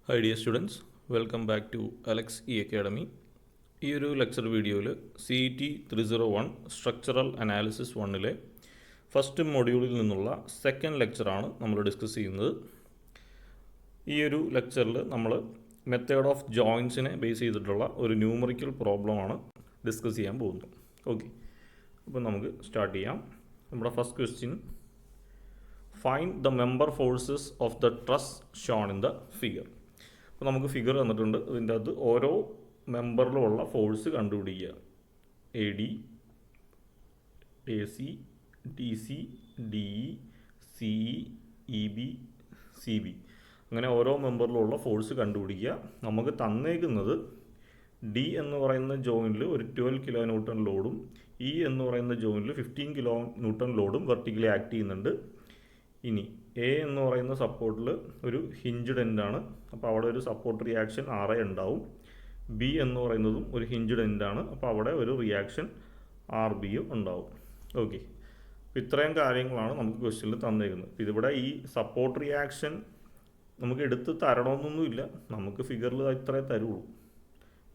Hi dear students, welcome back to Alex E Academy. ഈ ഒരു lecture വീഡിയോയിൽ CET 301 structural analysis 1ലെ first മൊഡ്യൂളിൽ നിന്നുള്ള സെക്കൻഡ് ലെക്ചറാണ് നമ്മൾ ഡിസ്കസ് ചെയ്യുന്നത്. ഈ ഒരു ലെക്ചറിൽ നമ്മൾ മെത്തേഡ് ഓഫ് ജോയിൻസിനെ ബേസ് ചെയ്തിട്ടുള്ള ഒരു ന്യൂമറിക്കൽ പ്രോബ്ലമാണ് ഡിസ്കസ് ചെയ്യാൻ പോകുന്നത്. ഓക്കെ, അപ്പോൾ നമുക്ക് സ്റ്റാർട്ട് ചെയ്യാം. നമ്മുടെ first question, find the member forces of the truss shown in the figure. അപ്പോൾ നമുക്ക് ഫിഗർ തന്നിട്ടുണ്ട്, ഇതിൻ്റെ അകത്ത് ഓരോ മെമ്പറിലുമുള്ള ഫോഴ്സ് കണ്ടുപിടിക്കുക. AD, AC, DC, DE, CE, EB, CB, അങ്ങനെ ഓരോ മെമ്പറിലുള്ള ഫോഴ്സ് കണ്ടുപിടിക്കുക. നമുക്ക് തന്നേക്കുന്നത് D എന്ന് പറയുന്ന ജോയിൻറ്റിൽ ഒരു 12 കിലോ ന്യൂട്ടൺ ലോഡും E എന്ന് പറയുന്ന ജോയിൻറ്റിൽ 15 കിലോ ന്യൂട്ടൺ ലോഡും വെർട്ടിക്കലി ആക്ട് ചെയ്യുന്നുണ്ട്. ഇനി A എന്ന് പറയുന്ന സപ്പോർട്ടിൽ ഒരു ഹിഞ്ച്ഡ് എൻഡാണ്, അപ്പോൾ അവിടെ ഒരു സപ്പോർട്ട് റിയാക്ഷൻ RA ഉണ്ടാവും. B എന്ന് പറയുന്നതും ഒരു ഹിഞ്ച്ഡ് എൻഡാണ്, അപ്പോൾ അവിടെ ഒരു റിയാക്ഷൻ RBയും ഉണ്ടാവും. ഓക്കെ, അപ്പോൾ ഇത്രയും കാര്യങ്ങളാണ് നമുക്ക് ക്വസ്റ്റ്യനിൽ തന്നേക്കുന്നത്. ഇതിവിടെ ഈ സപ്പോർട്ട് റിയാക്ഷൻ നമുക്ക് എടുത്ത് തരണമെന്നൊന്നുമില്ല, നമുക്ക് ഫിഗറിൽ ഇത്രേ തരുള്ളൂ.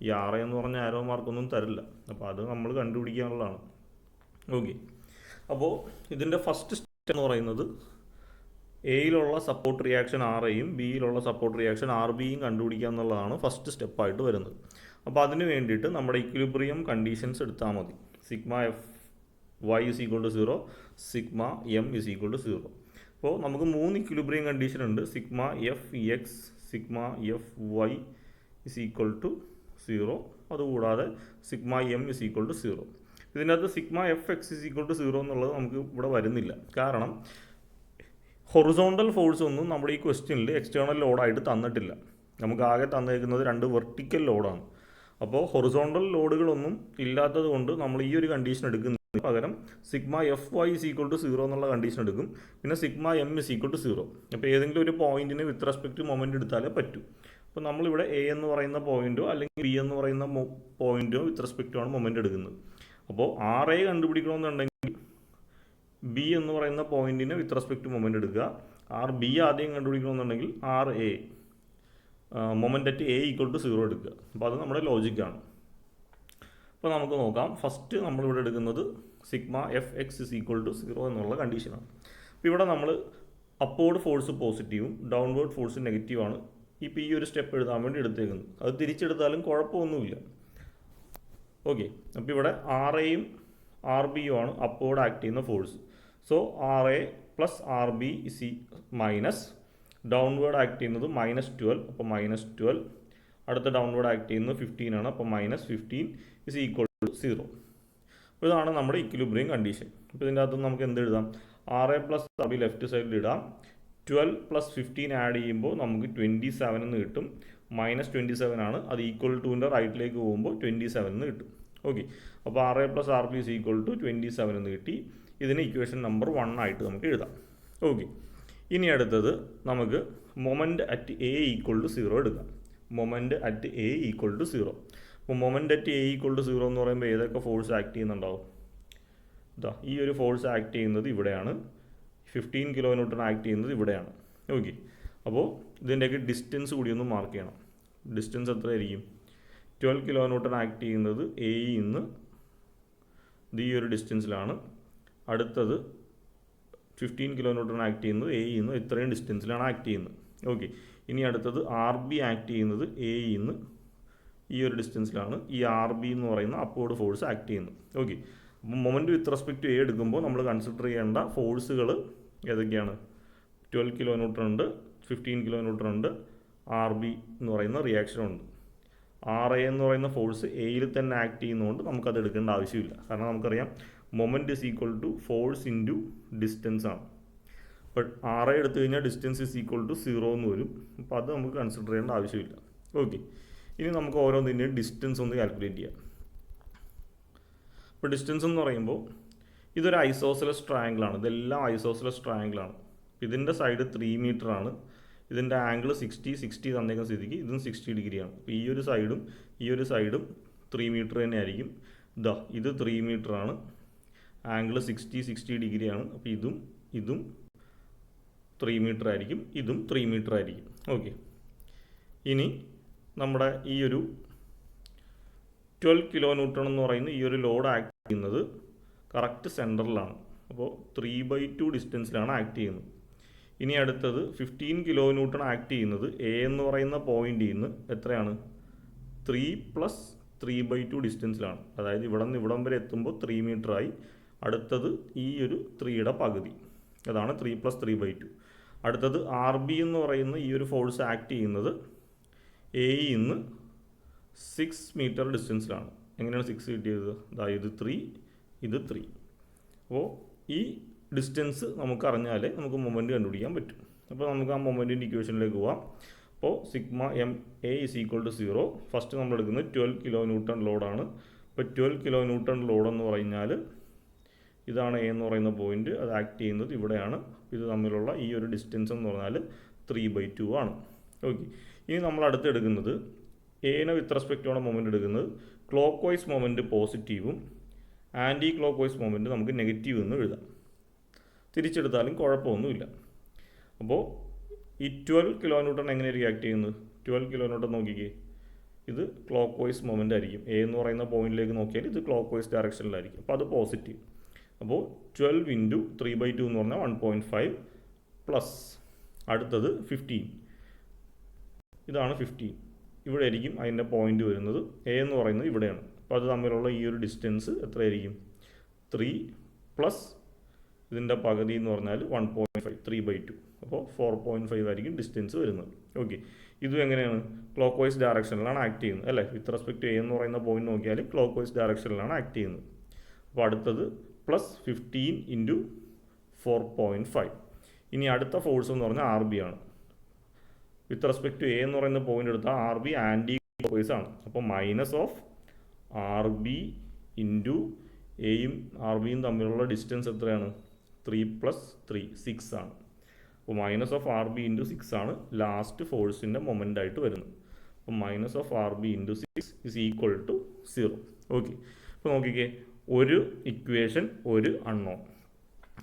ഈ RA എന്ന് പറഞ്ഞ ആരോ മാർക്കൊന്നും തരില്ല, അപ്പോൾ അത് നമ്മൾ കണ്ടുപിടിക്കാനുള്ളതാണ്. ഓക്കെ, അപ്പോൾ ഇതിൻ്റെ ഫസ്റ്റ് സ്റ്റെപ്പ് എന്ന് പറയുന്നത് എയിലുള്ള സപ്പോർട്ട് റിയാക്ഷൻ RAയും ബിയിലുള്ള സപ്പോർട്ട് റിയാക്ഷൻ RBയും കണ്ടുപിടിക്കുക എന്നുള്ളതാണ് ഫസ്റ്റ് സ്റ്റെപ്പായിട്ട് വരുന്നത്. അപ്പോൾ അതിന് വേണ്ടിയിട്ട് നമ്മുടെ ഇക്വിലിബ്രിയം കണ്ടീഷൻസ് എടുത്താൽ മതി. Sigma F Y is equal to 0, sigma M is equal to 0. അപ്പോൾ നമുക്ക് 3 ഇക്വിലിബ്രിയം കണ്ടീഷൻ ഉണ്ട്. Sigma F X, sigma F Y is equal to 0, അതുകൂടാതെ sigma M is equal to 0. ഇതിനകത്ത് sigma F X is equal to 0 എന്നുള്ളത് നമുക്ക് ഇവിടെ വരുന്നില്ല, കാരണം ഹൊറിസോണ്ടൽ ഫോഴ്സ് ഒന്നും നമ്മുടെ ഈ ക്വസ്റ്റ്യനിൽ എക്സ്റ്റേണൽ ലോഡായിട്ട് തന്നിട്ടില്ല. നമുക്ക് ആകെ തന്നിരിക്കുന്നത് 2 വെർട്ടിക്കൽ ലോഡാണ്. അപ്പോൾ ഹൊറിസോണ്ടൽ ലോഡുകളൊന്നും ഇല്ലാത്തത് കൊണ്ട് നമ്മൾ ഈ ഒരു കണ്ടീഷൻ എടുക്കുന്നതിന് പകരം sigma F Y is equal to 0 എന്നുള്ള കണ്ടീഷൻ എടുക്കും. പിന്നെ sigma M is equal to 0. അപ്പോൾ ഏതെങ്കിലും ഒരു പോയിന്റിന് വിത്ത് റെസ്പെക്ട് മൊമെൻറ്റ് എടുത്താലേ പറ്റൂ. അപ്പോൾ നമ്മളിവിടെ A എന്ന് പറയുന്ന പോയിന്റോ അല്ലെങ്കിൽ B എന്ന് പറയുന്ന പോയിന്റോ വിത്ത് റെസ്പെക്റ്റോ ആണ് മൊമെൻറ്റ് എടുക്കുന്നത്. അപ്പോൾ RA കണ്ടുപിടിക്കണമെന്നുണ്ടെങ്കിൽ B എന്ന് പറയുന്ന പോയിന്റിന് വിത്ത് റെസ്പെക്ട് മൊമെൻറ്റ് എടുക്കുക. RB ആദ്യം കണ്ടുപിടിക്കണമെന്നുണ്ടെങ്കിൽ RA moment at A equal to 0 എടുക്കുക. അപ്പോൾ അത് നമ്മുടെ ലോജിക്കാണ്. അപ്പോൾ നമുക്ക് നോക്കാം. ഫസ്റ്റ് നമ്മളിവിടെ എടുക്കുന്നത് sigma F X is equal to 0 എന്നുള്ള കണ്ടീഷനാണ്. അപ്പോൾ ഇവിടെ നമ്മൾ അപ്വേർഡ് ഫോഴ്സ് പോസിറ്റീവും ഡൗൺവേർഡ് ഫോഴ്സ് നെഗറ്റീവാണ് ഇപ്പോൾ ഈ ഒരു സ്റ്റെപ്പ് എഴുതാൻ വേണ്ടി എടുത്തേക്കുന്നത്. അത് തിരിച്ചെടുത്താലും കുഴപ്പമൊന്നുമില്ല. ഓക്കെ, അപ്പോൾ ഇവിടെ RAയും RBയും ആണ് അപ്വേർഡ് ആക്ട് ചെയ്യുന്ന force. So RA plus RB is minus downward act ചെയ്യുന്നത് -12, അപ്പോൾ -12. അടുത്ത ഡൗൺവേർഡ് ആക്ട് ചെയ്യുന്നത് 15 ആണ്, അപ്പോൾ -15 ഇസ് ഈക്വൾ ടു 0. അപ്പോൾ ഇതാണ് നമ്മുടെ ഇക്വിലിബ്രിയം കണ്ടീഷൻ. അപ്പോൾ ഇതിൻ്റെ അകത്ത് നമുക്ക് എന്ത് എഴുതാം? RA പ്ലസ് RB ലെഫ്റ്റ് സൈഡിൽ ഇടാം. 12 പ്ലസ് 15 ആഡ് ചെയ്യുമ്പോൾ നമുക്ക് 27 എന്ന് കിട്ടും. -27 ആണ്, അത് ഈക്വൽ ടുവിൻ്റെ റൈറ്റിലേക്ക് പോകുമ്പോൾ 27 എന്ന് കിട്ടും. ഓക്കെ, അപ്പോൾ RA plus RB is equal to 27 എന്ന് കിട്ടി. ഇതിന് ഇക്വേഷൻ നമ്പർ 1 ആയിട്ട് നമുക്ക് എഴുതാം. ഓക്കെ, ഇനി അടുത്തത് നമുക്ക് moment at A equal to 0 എടുക്കാം. Moment at A equal to 0. അപ്പോൾ moment at A equal to 0 എന്ന് പറയുമ്പോൾ ഏതൊക്കെ ഫോഴ്സ് ആക്ട് ചെയ്യുന്നുണ്ടാവും? ഇതാ ഈ ഒരു ഫോഴ്സ് ആക്ട് ചെയ്യുന്നത് ഇവിടെയാണ്. 15 കിലോ ന്യൂട്ടൺ ആക്ട് ചെയ്യുന്നത് ഇവിടെയാണ്. ഓക്കെ, അപ്പോൾ ഇതിൻ്റെയൊക്കെ ഡിസ്റ്റൻസ് കൂടി ഒന്ന് മാർക്ക് ചെയ്യണം. ഡിസ്റ്റൻസ് എത്രയായിരിക്കും? 12 കിലോ ന്യൂട്ടൺ ആക്ട് ചെയ്യുന്നത് Aയിൽ നിന്ന് ഈ ഒരു ഡിസ്റ്റൻസിലാണ്. അടുത്തത് 15 കിലോ ന്യൂട്ടൺ ആക്ട് ചെയ്യുന്നത് Aയിൽ നിന്ന് ഇത്രയും ഡിസ്റ്റൻസിലാണ് ആക്ട് ചെയ്യുന്നത്. ഓക്കെ, ഇനി അടുത്തത് RB ആക്ട് ചെയ്യുന്നത് Aയിൽ നിന്ന് ഈ ഒരു ഡിസ്റ്റൻസിലാണ്. ഈ RB എന്ന് പറയുന്ന അപ്വേർഡ് ഫോഴ്സ് ആക്ട് ചെയ്യുന്നത്. ഓക്കെ, അപ്പോൾ moment with respect to A എടുക്കുമ്പോൾ നമ്മൾ കൺസിഡർ ചെയ്യേണ്ട ഫോഴ്സുകൾ ഏതൊക്കെയാണ്? 12 കിലോ ന്യൂട്ടൺ ഉണ്ട്, 15 കിലോ ന്യൂട്ടൺ ഉണ്ട്, RB എന്ന് പറയുന്ന റിയാക്ഷനുണ്ട്. RA എന്ന് പറയുന്ന ഫോഴ്സ് Aയിൽ തന്നെ ആക്ട് ചെയ്യുന്നതുകൊണ്ട് നമുക്കത് എടുക്കേണ്ട ആവശ്യമില്ല, കാരണം നമുക്കറിയാം moment is equal to force into distance ആണ്. ബട്ട് RA എടുത്തു കഴിഞ്ഞാൽ ഡിസ്റ്റൻസ് ഇസ് ഈക്വൽ ടു 0 എന്ന് വരും. അപ്പോൾ അത് നമുക്ക് കൺസിഡർ ചെയ്യേണ്ട ആവശ്യമില്ല. ഓക്കെ, ഇനി നമുക്ക് ഓരോന്നിൻ്റെയും ഡിസ്റ്റൻസ് ഒന്ന് കാൽക്കുലേറ്റ് ചെയ്യാം. ഇപ്പോൾ ഡിസ്റ്റൻസ് എന്ന് പറയുമ്പോൾ ഇതൊരു ഐസോസെലസ് ട്രയാങ്കിളാണ്. ഇതെല്ലാം ഐസോസെലസ് ട്രയാങ്കിളാണ്. ഇതിൻ്റെ സൈഡ് 3 മീറ്റർ ആണ്. ഇതിൻ്റെ ആംഗിൾ 60 തന്നേക്കുന്ന സ്ഥിതിക്ക് ഇതും 60 ഡിഗ്രിയാണ്. അപ്പോൾ ഈ ഒരു സൈഡും 3 മീറ്റർ തന്നെ ആയിരിക്കും. ഇത് 3 മീറ്റർ ആണ്, ആംഗിൾ 60 ഡിഗ്രിയാണ്. അപ്പോൾ ഇതും 3 മീറ്റർ ആയിരിക്കും, ഇതും 3 മീറ്റർ ആയിരിക്കും. ഓക്കെ, ഇനി നമ്മുടെ ഈ ഒരു 12 കിലോ ന്യൂട്ടൺ എന്ന് പറയുന്ന ഈ ഒരു ലോഡ് ആക്ട് ചെയ്യുന്നത് കറക്റ്റ് സെൻറ്ററിലാണ്. അപ്പോൾ 3/2 ഡിസ്റ്റൻസിലാണ് ആക്ട് ചെയ്യുന്നത്. ഇനി അടുത്തത് 15 കിലോ ന്യൂട്ടൺ ആക്ട് ചെയ്യുന്നത് എ എന്ന് പറയുന്ന പോയിന്റിൽ നിന്ന് എത്രയാണ് 3 + 3/2 ഡിസ്റ്റൻസിലാണ്. അതായത് ഇവിടെ നിന്ന് ഇവിടം വരെ എത്തുമ്പോൾ 3 മീറ്റർ ആയി. അടുത്തത് ഈ ഒരു 3യുടെ പകുതി, അതാണ് 3 + 3/2. അടുത്തത് ആർ ബി എന്ന് പറയുന്ന ഈ ഒരു ഫോഴ്സ് ആക്ട് ചെയ്യുന്നത് എയിൽ നിന്ന് 6 മീറ്റർ ഡിസ്റ്റൻസിലാണ്. എങ്ങനെയാണ് 6 കിട്ടിയത്? അതായത് 3, ഇത് 3. അപ്പോൾ ഈ ഡിസ്റ്റൻസ് നമുക്ക് അറിഞ്ഞാലേ നമുക്ക് മൊമെൻറ്റ് കണ്ടുപിടിക്കാൻ പറ്റും. അപ്പോൾ നമുക്ക് ആ മൊമെൻറ്റിൻ്റെ ഇക്വേഷനിലേക്ക് പോവാം. അപ്പോൾ സിഗ്മ എം എ = 0. ഫസ്റ്റ് നമ്മൾ എടുക്കുന്നത് 12 കിലോ ന്യൂട്ടൺ ലോഡാണ്. ഇപ്പോൾ 12 കിലോ ന്യൂട്ടൺ ലോഡ് എന്ന് പറഞ്ഞാൽ ഇതാണ് എ എന്ന് പറയുന്ന പോയിന്റ്, അത് ആക്ട് ചെയ്യുന്നത് ഇവിടെയാണ്. ഇത് തമ്മിലുള്ള ഈ ഒരു ഡിസ്റ്റൻസ് എന്ന് പറഞ്ഞാൽ 3/2 ആണ്. ഓക്കെ, ഇനി നമ്മൾ അടുത്ത് എടുക്കുന്നത് എനെ വിത്ത് റെസ്പെക്റ്റ് ആണ് മൊമെൻറ്റ് എടുക്കുന്നത്. ക്ലോക്ക് വൈസ് മൊമെൻറ്റ് പോസിറ്റീവും ആൻറ്റി ക്ലോക്ക് വൈസ് മൊമെൻറ്റ് നമുക്ക് നെഗറ്റീവ് എന്ന് എഴുതാം. തിരിച്ചെടുത്താലും കുഴപ്പമൊന്നുമില്ല. അപ്പോൾ ഈ 12 കിലോ ന്യൂട്ടൺ എങ്ങനെ റിയാക്ട് ചെയ്യുന്നത്? 12 കിലോ ന്യൂട്ടൺ നോക്കിക്കേ, ഇത് ക്ലോക്ക് വൈസ് മൊമെൻ്റ് ആയിരിക്കും. എ എന്ന് പറയുന്ന പോയിന്റിലേക്ക് നോക്കിയാൽ ഇത് ക്ലോക്ക് വൈസ് ഡയറക്ഷനിലായിരിക്കും. അപ്പോൾ അത് പോസിറ്റീവ്. അപ്പോൾ 12 × 3/2 എന്ന് പറഞ്ഞാൽ 1.5 പ്ലസ് അടുത്തത് 15. ഇതാണ് 15. ഇവിടെ ആയിരിക്കും അതിൻ്റെ പോയിന്റ് വരുന്നത്. എ എന്ന് പറയുന്നത് ഇവിടെയാണ്. അപ്പോൾ അത് തമ്മിലുള്ള ഈ ഒരു ഡിസ്റ്റൻസ് എത്രയായിരിക്കും? 3 പ്ലസ് ഇതിൻ്റെ പകുതി എന്ന് പറഞ്ഞാൽ 1.5, 3/2. അപ്പോൾ 4.5 ആയിരിക്കും ഡിസ്റ്റൻസ് വരുന്നത്. ഓക്കെ, ഇതും എങ്ങനെയാണ്? ക്ലോക്ക് വൈസ് ഡയറക്ഷനിലാണ് ആക്ട് ചെയ്യുന്നത് അല്ലേ? വിത്ത് റെസ്പെക്ട് എ എന്ന് പറയുന്ന പോയിന്റ് നോക്കിയാൽ ക്ലോക്ക് വൈസ് ഡയറക്ഷനിലാണ് ആക്ട് ചെയ്യുന്നത്. അപ്പോൾ അടുത്തത് പ്ലസ് 15 × 4.5. ഇനി അടുത്ത ഫോഴ്സ് എന്ന് പറഞ്ഞാൽ ആർ ബി ആണ്. വിത്ത് റെസ്പെക്ട് എ എന്ന് പറയുന്ന പോയിന്റ് എടുത്താൽ R B anticlockwise ആണ്. അപ്പോൾ minus of R B into എയും ആർ ബിയും തമ്മിലുള്ള ഡിസ്റ്റൻസ് എത്രയാണ്? 3 + 3, 6 ആണ്. അപ്പോൾ minus of R B into 6 ആണ് ലാസ്റ്റ് ഫോഴ്സിൻ്റെ മൊമെൻ്റ് ആയിട്ട് വരുന്നത്. അപ്പോൾ minus of R B into 6 = 0. Okay, അപ്പോൾ നോക്കിക്കേ, ഒരു ഇക്വേഷൻ, ഒരു അൺനോൺ.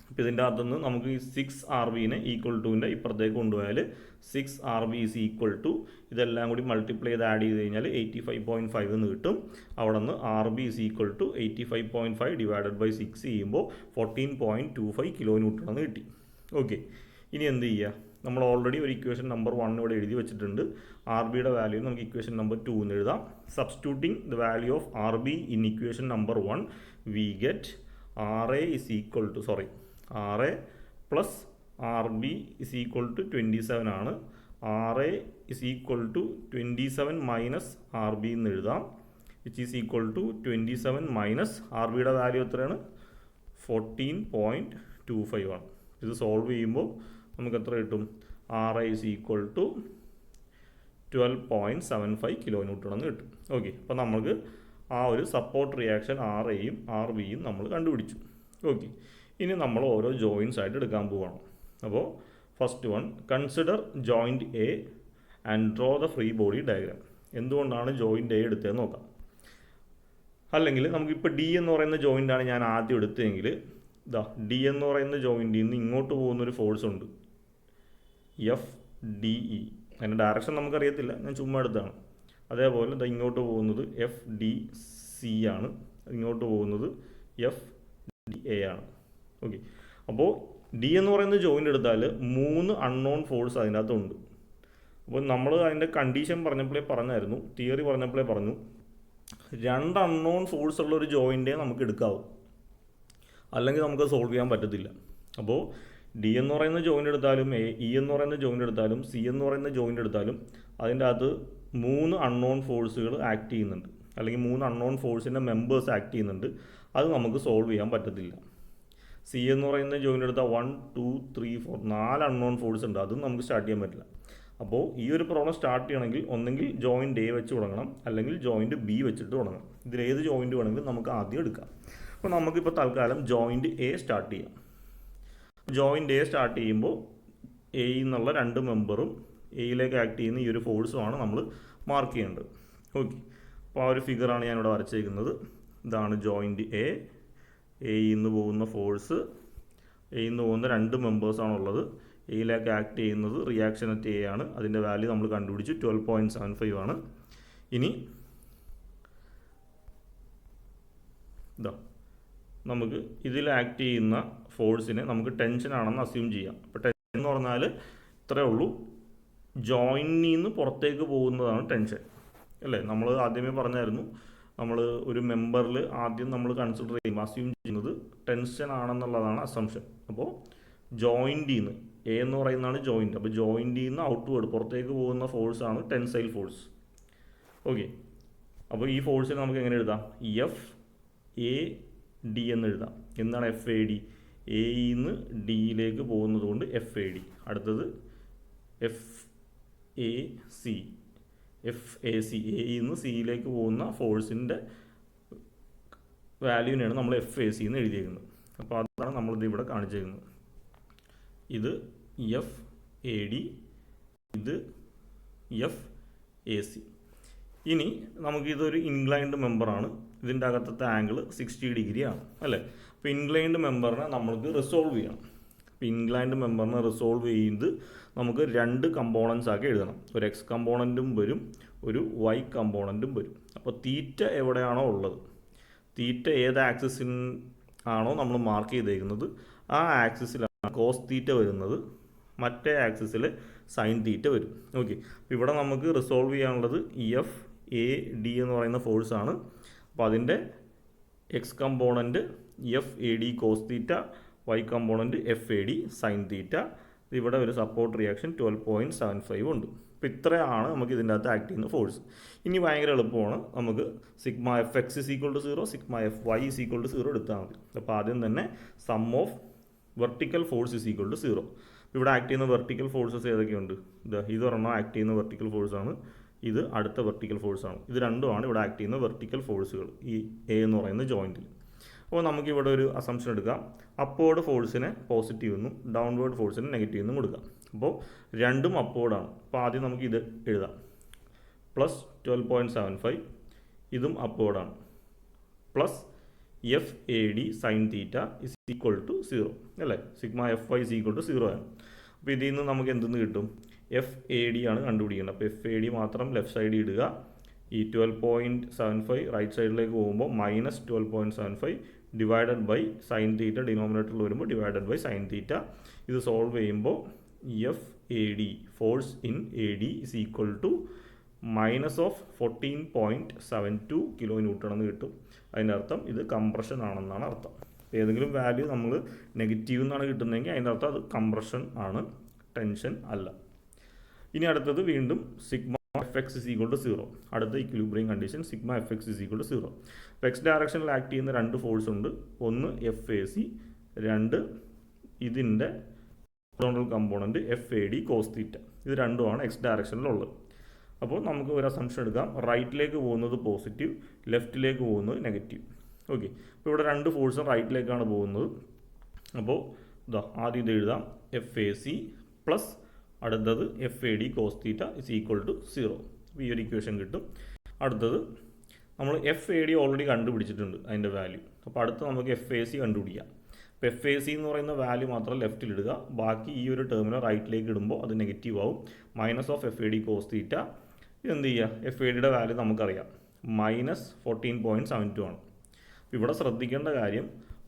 അപ്പോൾ ഇതിൻ്റെ അകത്തുനിന്ന് നമുക്ക് ഈ 6 RBനെ =ൻ്റെ ഇപ്പുറത്തേക്ക് കൊണ്ടുപോയാൽ 6 RB = ഇതെല്ലാം കൂടി മൾട്ടിപ്ലൈ ചെയ്ത് ആഡ് ചെയ്ത് കഴിഞ്ഞാൽ 85.5 എന്ന് കിട്ടും. അവിടെ നിന്ന് RB = 85.5 / 6 ചെയ്യുമ്പോൾ 14.25 കിലോ ന്യൂട്ടൺ എന്ന് കിട്ടി. ഓക്കെ, ഇനി എന്ത് ചെയ്യുക? നമ്മൾ ഓൾറെഡി ഒരു ഇക്വേഷൻ നമ്പർ 1 ഇവിടെ എഴുതി വെച്ചിട്ടുണ്ട്. ആർ ബിയുടെ വാല്യൂ നമുക്ക് ഇക്വേഷൻ നമ്പർ 2 എന്ന് എഴുതാം. Substituting the value of R B in equation number 1 we get RA plus R B = 27 ആണ്. RA = 27 മൈനസ് ആർ ബി എന്ന് എഴുതാം, which is equal to 27 minus R ബിയുടെ വാല്യൂ എത്രയാണ്? 14.25 ആണ്. ഇത് സോൾവ് ചെയ്യുമ്പോൾ നമുക്ക് എത്ര കിട്ടും? RA = 12.75 കിലോ ന്യൂട്ടൺ എന്ന് കിട്ടും. ഓക്കെ, അപ്പോൾ നമുക്ക് ആ ഒരു സപ്പോർട്ട് റിയാക്ഷൻ RAയും RBയും നമ്മൾ കണ്ടുപിടിച്ചു. ഓക്കെ, ഇനി നമ്മൾ ഓരോ ജോയിൻസ് ആയിട്ട് എടുക്കാൻ പോവുകയാണ്. അപ്പോൾ first one, consider joint A and draw the free body diagram. എന്തുകൊണ്ടാണ് ജോയിൻറ്റ് എ എടുത്തതെന്ന് നോക്കാം. അല്ലെങ്കിൽ നമുക്കിപ്പോൾ ഡി എന്ന് പറയുന്ന ജോയിൻ്റാണ് ഞാൻ ആദ്യം എടുത്തതെങ്കിൽ, ഇതാ ഡി എന്ന് പറയുന്ന ജോയിൻറ്റിൽ നിന്ന് ഇങ്ങോട്ട് പോകുന്നൊരു ഫോഴ്സ് ഉണ്ട്, FDE. അതിൻ്റെ ഡയറക്ഷൻ നമുക്കറിയത്തില്ല, ഞാൻ ചുമ്മാ എടുത്താണ്. അതേപോലെ ഇത് ഇങ്ങോട്ട് പോകുന്നത് FDC ആണ്, ഇങ്ങോട്ട് പോകുന്നത് FDA ആണ്. ഓക്കെ, അപ്പോൾ ഡി എന്ന് പറയുന്ന ജോയിൻ്റ് എടുത്താൽ 3 അൺനോൺ ഫോഴ്സ് അതിനകത്തുണ്ട്. അപ്പോൾ നമ്മൾ അതിൻ്റെ കണ്ടീഷൻ പറഞ്ഞായിരുന്നു, തിയറി പറഞ്ഞപ്പോഴേ പറഞ്ഞു, 2 അൺനോൺ ഫോഴ്സ് ഉള്ള ഒരു ജോയിൻറ്റേ നമുക്ക് എടുക്കാവൂ, അല്ലെങ്കിൽ നമുക്ക് സോൾവ് ചെയ്യാൻ പറ്റത്തില്ല. അപ്പോൾ ഡി എന്ന് പറയുന്ന ജോയിൻ്റ് എടുത്താലും ഇ എന്ന് പറയുന്ന ജോയിൻ്റ് എടുത്താലും സി എന്ന് പറയുന്ന ജോയിൻ്റ് എടുത്താലും അതിൻ്റെ അകത്ത് 3 അൺനോൺ ഫോഴ്സുകൾ ആക്ട് ചെയ്യുന്നുണ്ട്, അല്ലെങ്കിൽ 3 അൺനോൺ ഫോഴ്സിൻ്റെ മെമ്പേഴ്സ് ആക്ട് ചെയ്യുന്നുണ്ട്. അത് നമുക്ക് സോൾവ് ചെയ്യാൻ പറ്റത്തില്ല. സി എന്ന് പറയുന്ന ജോയിൻ്റ് എടുത്താൽ 1, 2, 3, 4 4 അൺനോൺ ഫോഴ്സ് ഉണ്ട്, അതും നമുക്ക് സ്റ്റാർട്ട് ചെയ്യാൻ പറ്റില്ല. അപ്പോൾ ഈ ഒരു പ്രോബ്ലം സ്റ്റാർട്ട് ചെയ്യണമെങ്കിൽ ഒന്നെങ്കിൽ ജോയിൻ്റ് എ വെച്ച് തുടങ്ങണം, അല്ലെങ്കിൽ ജോയിൻ്റ് ബി വെച്ചിട്ട് തുടങ്ങണം. ഇതിലേത് ജോയിൻ്റ് വേണമെങ്കിലും നമുക്ക് ആദ്യം എടുക്കാം. അപ്പോൾ നമുക്കിപ്പോൾ തൽക്കാലം ജോയിൻ്റ് എ സ്റ്റാർട്ട് ചെയ്യാം. ജോയിൻ്റ് എ സ്റ്റാർട്ട് ചെയ്യുമ്പോൾ എയിൽ നിന്നുള്ള 2 മെമ്പറും എയിലേക്ക് ആക്ട് ചെയ്യുന്ന ഈ ഒരു ഫോഴ്സുമാണ് നമ്മൾ മാർക്ക് ചെയ്യേണ്ടത്. ഓക്കെ, അപ്പോൾ ആ ഒരു ഫിഗറാണ് ഞാനിവിടെ വരച്ചേക്കുന്നത്. ഇതാണ് ജോയിൻ്റ് എയിൽ നിന്ന് പോകുന്ന ഫോഴ്സ്, എയിൽ നിന്ന് പോകുന്ന 2 മെമ്പേഴ്സാണുള്ളത്. എയിലേക്ക് ആക്ട് ചെയ്യുന്നത് റിയാക്ഷൻ അറ്റ് എ ആണ്. അതിൻ്റെ വാല്യൂ നമ്മൾ കണ്ടുപിടിച്ചു 12.75 ആണ്. ഇനി ഇതാ നമുക്ക് ഇതിൽ ആക്ട് ചെയ്യുന്ന ഫോഴ്സിനെ നമുക്ക് ടെൻഷൻ ആണെന്ന് അസ്യൂം ചെയ്യാം. അപ്പോൾ ടെൻഷൻ എന്ന് പറഞ്ഞാൽ ഇത്രയേ ഉള്ളൂ, ജോയിനിൽ നിന്ന് പുറത്തേക്ക് പോകുന്നതാണ് ടെൻഷൻ അല്ലേ. നമ്മൾ ആദ്യമേ പറഞ്ഞായിരുന്നു, നമ്മൾ ഒരു മെമ്പറിൽ ആദ്യം നമ്മൾ കൺസിഡർ ചെയ്യുമ്പോൾ അസ്യൂം ചെയ്യുന്നത് ടെൻഷൻ ആണെന്നുള്ളതാണ് അസംഷൻ. അപ്പോൾ ജോയിൻറ്റിൽ നിന്ന് എ എന്ന് പറയുന്നതാണ് ജോയിൻറ്റ്, അപ്പോൾ ജോയിൻറ്റിൽ നിന്ന് ഔട്ട്വേർഡ് പുറത്തേക്ക് പോകുന്ന ഫോഴ്സാണ് ടെൻസൈൽ ഫോഴ്സ്. ഓക്കെ, അപ്പോൾ ഈ ഫോഴ്സിനെ നമുക്ക് എങ്ങനെ എഴുതാം? എഫ് എ ഡി എന്ന് എഴുതാം. എന്താണ് എഫ് എ ഡി? എയിൽ നിന്ന് ഡിയിലേക്ക് പോകുന്നത് കൊണ്ട് എഫ് എ ഡി. അടുത്തത് F A C. F A C, എയിൽ നിന്ന് സിയിലേക്ക് പോകുന്ന ഫോഴ്സിൻ്റെ വാല്യൂവിനെയാണ് നമ്മൾ എഫ് എ സി എന്ന് എഴുതിയിരിക്കുന്നത്. അപ്പോൾ അതാണ് നമ്മളിത് ഇവിടെ കാണിച്ചിരിക്കുന്നത്. ഇത് എഫ് എ ഡി, ഇത് എഫ് എ സി. ഇനി നമുക്കിതൊരു ഇൻക്ലൈൻഡ് മെമ്പറാണ്. ഇതിൻ്റെ അകത്തത്തെ ആംഗിൾ 60 ഡിഗ്രി ആണ് അല്ലേ. അപ്പോൾ ഇൻക്ലൈൻഡ് മെമ്പറിനെ നമ്മൾക്ക് റിസോൾവ് ചെയ്യണം. അപ്പോൾ ഇൻക്ലൈൻഡ് മെമ്പറിനെ റിസോൾവ് ചെയ്യുന്നത് നമുക്ക് രണ്ട് കമ്പോണൻസ് ആക്കി എഴുതണം. ഒരു എക്സ് കമ്പോണൻറ്റും വരും, ഒരു വൈ കമ്പോണൻറ്റും വരും. അപ്പോൾ തീറ്റ എവിടെയാണോ ഉള്ളത്, തീറ്റ ഏത് ആക്സിസിൻ ആണോ നമ്മൾ മാർക്ക് ചെയ്തേക്കുന്നത് ആ ആക്സിസിലാണ് കോസ് തീറ്റ വരുന്നത്, മറ്റേ ആക്സിസിൽ സൈൻ തീറ്റ വരും. ഓക്കെ, അപ്പോൾ ഇവിടെ നമുക്ക് റിസോൾവ് ചെയ്യാനുള്ളത് എഫ് എ ഡി എന്ന് പറയുന്ന ഫോഴ്സാണ്. അപ്പോൾ അതിൻ്റെ X component F A D cos theta, Y component F A D sine theta. ഇവിടെ ഒരു സപ്പോർട്ട് റിയാക്ഷൻ 12.75 ഉണ്ട്. അപ്പോൾ ഇത്രയാണ് നമുക്ക് ഇതിൻ്റെ അകത്ത് ആക്ട് ചെയ്യുന്ന ഫോഴ്സ്. ഇനി ഭയങ്കര എളുപ്പമാണ്, നമുക്ക് sigma F X is equal to 0, sigma F Y is equal to 0 എടുത്താൽ മതി. അപ്പോൾ ആദ്യം തന്നെ sum of vertical force is equal to 0. ഇവിടെ ആക്ട് ചെയ്യുന്ന വെർട്ടിക്കൽ ഫോഴ്സസ് ഏതൊക്കെയുണ്ട്? ഇതൊരെണ്ണം ആക്ട് ചെയ്യുന്ന വെർട്ടിക്കൽ ഫോഴ്സാണ്, ഇത് അടുത്ത വെർട്ടിക്കൽ ഫോഴ്സാണ്. ഇത് രണ്ടുമാണ് ഇവിടെ ആക്ട് ചെയ്യുന്ന വെർട്ടിക്കൽ ഫോഴ്സുകൾ ഈ എ എന്ന് പറയുന്ന ജോയിൻറ്റിൽ. അപ്പോൾ നമുക്കിവിടെ ഒരു അസംഷൻ എടുക്കാം. അപ്വേർഡ് ഫോഴ്സിനെ പോസിറ്റീവ് എന്നും ഡൗൺവേർഡ് ഫോഴ്സിനെ നെഗറ്റീവ് എന്നും കൊടുക്കാം. അപ്പോൾ രണ്ടും അപ്വേർഡാണ്. അപ്പോൾ ആദ്യം നമുക്ക് ഇത് എഴുതാം, പ്ലസ് 12.75. ഇതും അപ്വേർഡാണ്, plus F A D sine theta is equal to 0 അല്ലേ. Sigma F Y is equal to 0 ആണ്. അപ്പോൾ ഇതിൽ നിന്ന് നമുക്ക് എന്തെന്ന് കിട്ടും? എഫ് എ ഡി ആണ് കണ്ടുപിടിക്കേണ്ടത്. അപ്പോൾ എഫ് എ ഡി മാത്രം ലെഫ്റ്റ് സൈഡിൽ ഇടുക. ഈ 12.75 റൈറ്റ് സൈഡിലേക്ക് പോകുമ്പോൾ minus 12.75 divided by sine theta ഡിനോമിനേറ്ററിൽ വരുമ്പോൾ ഡിവൈഡഡ് ബൈ സൈൻ തീറ്റ. ഇത് സോൾവ് ചെയ്യുമ്പോൾ F A D force in A D is equal to minus of 14.72 kilo newton എന്ന് കിട്ടും. അതിൻ്റെ അർത്ഥം ഇത് കംപ്രഷൻ ആണെന്നാണ് അർത്ഥം. ഏതെങ്കിലും വാല്യൂ നമ്മൾ നെഗറ്റീവ് എന്നാണ് കിട്ടുന്നതെങ്കിൽ അതിൻ്റെ അർത്ഥം അത് കംപ്രഷൻ ആണ്, ടെൻഷൻ അല്ല. ഇനി അടുത്തത് വീണ്ടും sigma F X is equal to 0. അടുത്ത equilibrium condition sigma F X is equal to 0. അപ്പോൾ എക്സ് ഡയറക്ഷനിൽ ആക്ട് ചെയ്യുന്ന രണ്ട് ഫോഴ്സ് ഉണ്ട്. ഒന്ന് എഫ് എ സി, രണ്ട് ഇതിൻ്റെ horizontal component F A D cos theta. ഇത് രണ്ടുമാണ് എക്സ് ഡയറക്ഷനിലുള്ളത്. അപ്പോൾ നമുക്ക് ഒരു അസംഷൻ എടുക്കാം, റൈറ്റിലേക്ക് പോകുന്നത് പോസിറ്റീവ്, ലെഫ്റ്റിലേക്ക് പോകുന്നത് നെഗറ്റീവ്. ഓക്കെ, അപ്പോൾ ഇവിടെ രണ്ട് ഫോഴ്സും റൈറ്റിലേക്കാണ് പോകുന്നത്. അപ്പോൾ ആദ്യം ഇത് എഴുതാം, എഫ് എ സി പ്ലസ് അടുത്തത് F A D cos theta is equal to 0. ഈ ഒരു ഇക്വേഷൻ കിട്ടും. അടുത്തത് നമ്മൾ എഫ് എ ഡി ഓൾറെഡി കണ്ടുപിടിച്ചിട്ടുണ്ട് അതിൻ്റെ വാല്യൂ. അപ്പോൾ അടുത്ത് നമുക്ക് എഫ് എ സി കണ്ടുപിടിക്കാം. അപ്പോൾ എഫ് എ സി എന്ന് പറയുന്ന വാല്യൂ മാത്രം ലെഫ്റ്റിൽ ഇടുക, ബാക്കി ഈ ഒരു ടേമിനെ റൈറ്റിലേക്ക് ഇടുമ്പോൾ അത് നെഗറ്റീവ് ആവും. Minus of F A D cos theta. ഇതെന്ത് ചെയ്യുക? എഫ് എ ഡിയുടെ വാല്യൂ നമുക്കറിയാം, മൈനസ് 14.72 ആണ്. ഇവിടെ ശ്രദ്ധിക്കേണ്ട കാര്യം,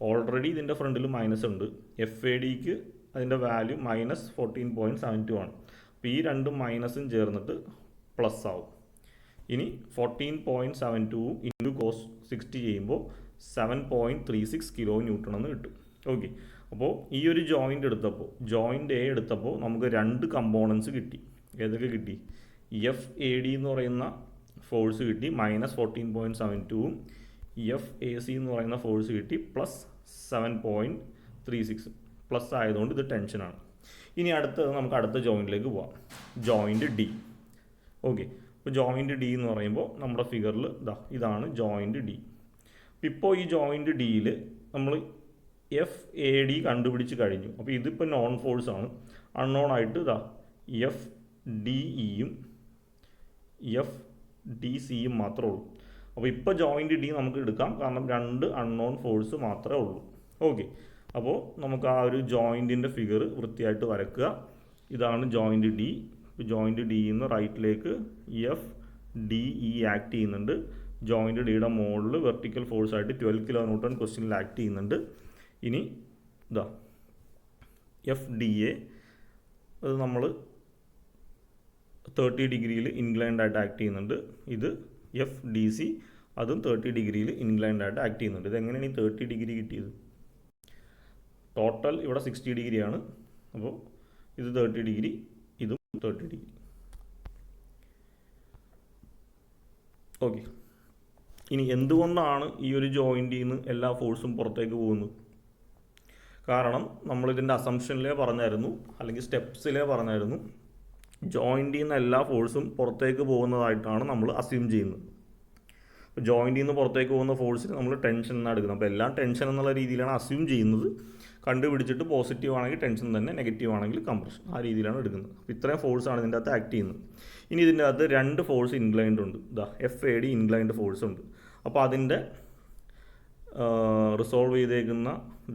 ഓൾറെഡി ഇതിൻ്റെ ഫ്രണ്ടിൽ മൈനസ് ഉണ്ട്. എഫ് എ ഡിക്ക് അതിൻ്റെ വാല്യൂ മൈനസ് 14.72 ആണ്. അപ്പോൾ ഈ രണ്ടും മൈനസും ചേർന്നിട്ട് പ്ലസ് ആവും. ഇനി 14.72 ഇൻറ്റു കോസ് 60 ചെയ്യുമ്പോൾ 7.36 കിലോ ന്യൂട്ടൺ എന്ന് കിട്ടും. ഓക്കെ, അപ്പോൾ ഈ ഒരു ജോയിൻ്റ് എടുത്തപ്പോൾ, ജോയിൻ്റ് എ എടുത്തപ്പോൾ നമുക്ക് രണ്ട് കമ്പോണൻസ് കിട്ടി. ഏതൊക്കെ കിട്ടി? എഫ് എ ഡി എന്ന് പറയുന്ന ഫോഴ്സ് കിട്ടി, മൈനസ് 14.72ഉം എഫ് എ സി എന്ന് പറയുന്ന ഫോഴ്സ് കിട്ടി, പ്ലസ് 7.36. പ്ലസ് ആയതുകൊണ്ട് ഇത് ടെൻഷനാണ്. ഇനി അടുത്തത് നമുക്ക് അടുത്ത ജോയിൻറ്റിലേക്ക് പോവാം, ജോയിൻറ്റ് ഡി. ഓക്കെ, അപ്പോൾ ജോയിൻറ്റ് ഡി എന്ന് പറയുമ്പോൾ നമ്മുടെ ഫിഗറിൽ ഇതാണ് ജോയിൻറ്റ് ഡി. ഇപ്പോൾ ഈ ജോയിൻറ്റ് ഡിയിൽ നമ്മൾ എഫ് എ ഡി കണ്ടുപിടിച്ച് കഴിഞ്ഞു. അപ്പോൾ ഇതിപ്പോൾ നോൺ ഫോഴ്സാണ്. അൺനോൺ ആയിട്ട് എഫ് ഡി ഇയും എഫ് ഡി സിയും മാത്രമേ ഉള്ളൂ. അപ്പോൾ ഇപ്പോൾ ജോയിൻറ്റ് ഡി നമുക്ക് എടുക്കാം, കാരണം രണ്ട് അൺനോൺ ഫോഴ്സ് മാത്രമേ ഉള്ളൂ. ഓക്കെ, അപ്പോൾ നമുക്ക് ആ ഒരു ജോയിൻറ്റിൻ്റെ ഫിഗർ വൃത്തിയായിട്ട് വരക്കുക. ഇതാണ് ജോയിൻറ്റ് ഡി. ജോയിൻറ്റ് ഡിയിൽ നിന്ന് റൈറ്റിലേക്ക് എഫ് ഡി ഇ ആക്ട് ചെയ്യുന്നുണ്ട്. ജോയിൻറ്റ് ഡിയുടെ മുകളിൽ വെർട്ടിക്കൽ ഫോഴ്സായിട്ട് 12 കിലോ ന്യൂട്ടൺ ക്വസ്റ്റ്യനിൽ ആക്ട് ചെയ്യുന്നുണ്ട്. ഇനി ഇതാ എഫ് ഡി എ അത് നമ്മൾ 30 ഡിഗ്രിയിൽ ഇൻക്ലൈൻഡ് ആയിട്ട് ആക്ട് ചെയ്യുന്നുണ്ട്. ഇത് എഫ് ഡി സി അതും 30 ഡിഗ്രിയിൽ ഇൻക്ലൈൻഡ് ആയിട്ട് ആക്ട് ചെയ്യുന്നുണ്ട്. ഇതെങ്ങനെയാണ് ഈ 30 ഡിഗ്രി കിട്ടിയത്? ടോട്ടൽ ഇവിടെ 60 ഡിഗ്രിയാണ്. അപ്പോൾ ഇത് 30 ഡിഗ്രി, ഇതും 30 ഡിഗ്രി. ഓക്കെ. ഇനി എന്തുകൊണ്ടാണ് ഈ ഒരു ജോയിൻറ്റിൽ നിന്ന് എല്ലാ ഫോഴ്സും പുറത്തേക്ക് പോകുന്നത്? കാരണം നമ്മളിതിൻ്റെ അസംഷനിലേ പറഞ്ഞായിരുന്നു, അല്ലെങ്കിൽ സ്റ്റെപ്സിലേ പറഞ്ഞായിരുന്നു, ജോയിൻറ്റിൽ നിന്ന് എല്ലാ ഫോഴ്സും പുറത്തേക്ക് പോകുന്നതായിട്ടാണ് നമ്മൾ അസ്യൂം ചെയ്യുന്നത്. അപ്പോൾ ജോയിൻറ്റിൽ നിന്ന് പുറത്തേക്ക് പോകുന്ന ഫോഴ്സിന് നമ്മൾ ടെൻഷൻ എന്നാണ് എടുക്കുന്നത്. അപ്പോൾ എല്ലാം ടെൻഷൻ എന്നുള്ള രീതിയിലാണ് അസ്യൂം ചെയ്യുന്നത്. കണ്ടുപിടിച്ചിട്ട് പോസിറ്റീവ് ആണെങ്കിൽ ടെൻഷൻ തന്നെ, നെഗറ്റീവ് ആണെങ്കിൽ കംപ്രഷൻ, ആ രീതിയിലാണ് എടുക്കുന്നത്. അപ്പോൾ ഇത്രയും ഫോഴ്സാണ് ഇതിൻ്റെ അകത്ത് ആക്ട് ചെയ്യുന്നത്. ഇനി ഇതിൻ്റെ അകത്ത് 2 ഫോഴ്സ് ഇൻക്ലൈൻഡ് ഉണ്ട്. ഇതാ F A D inclined force ഉണ്ട്. അപ്പോൾ അതിൻ്റെ റിസോൾവ് ചെയ്തേക്കുന്ന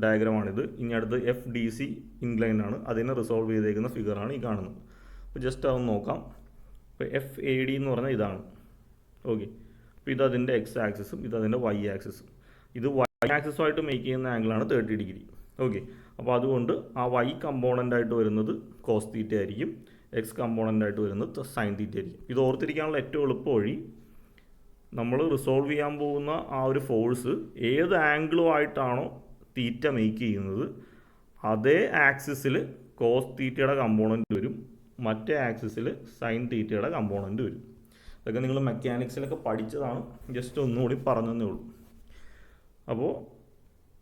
ഡയഗ്രമാണിത്. ഇനി അടുത്ത് എഫ് ഡി സി ഇൻക്ലൈൻഡ് ആണ്, അതിനെ റിസോൾവ് ചെയ്തേക്കുന്ന ഫിഗറാണ് ഈ കാണുന്നത്. അപ്പോൾ ജസ്റ്റ് അതൊന്ന് നോക്കാം. ഇപ്പോൾ എഫ് എ ഡി എന്ന് പറഞ്ഞാൽ ഇതാണ്. ഓക്കെ. അപ്പോൾ ഇതതിൻ്റെ എക്സ് ആക്സിസും ഇതതിൻ്റെ വൈ ആക്സിസും. ഇത് വൈ ആക്സിസുമായിട്ട് മേക്ക് ചെയ്യുന്ന ആംഗിളാണ് 30 ഡിഗ്രി. ഓക്കെ. അപ്പോൾ അതുകൊണ്ട് ആ വൈ കമ്പോണൻ്റായിട്ട് വരുന്നത് കോസ് തീറ്റ ആയിരിക്കും, എക്സ് കമ്പോണൻ്റായിട്ട് വരുന്നത് സൈൻ തീറ്റ ആയിരിക്കും. ഇത് ഓർത്തിരിക്കാനുള്ള ഏറ്റവും എളുപ്പ വഴി, നമ്മൾ റിസോൾവ് ചെയ്യാൻ പോകുന്ന ആ ഒരു ഫോഴ്സ് ഏത് ആംഗിളുമായിട്ടാണോ തീറ്റ മേക്ക് ചെയ്യുന്നത് അതേ ആക്സിസിൽ കോസ് തീറ്റയുടെ കമ്പോണൻറ്റ് വരും, മറ്റേ ആക്സിസിൽ സൈൻ തീറ്റയുടെ കമ്പോണൻറ്റ് വരും. അതൊക്കെ നിങ്ങൾ മെക്കാനിക്സിലൊക്കെ പഠിച്ചതാണ്, ജസ്റ്റ് ഒന്നുകൂടി പറഞ്ഞതേ ഉള്ളൂ. അപ്പോൾ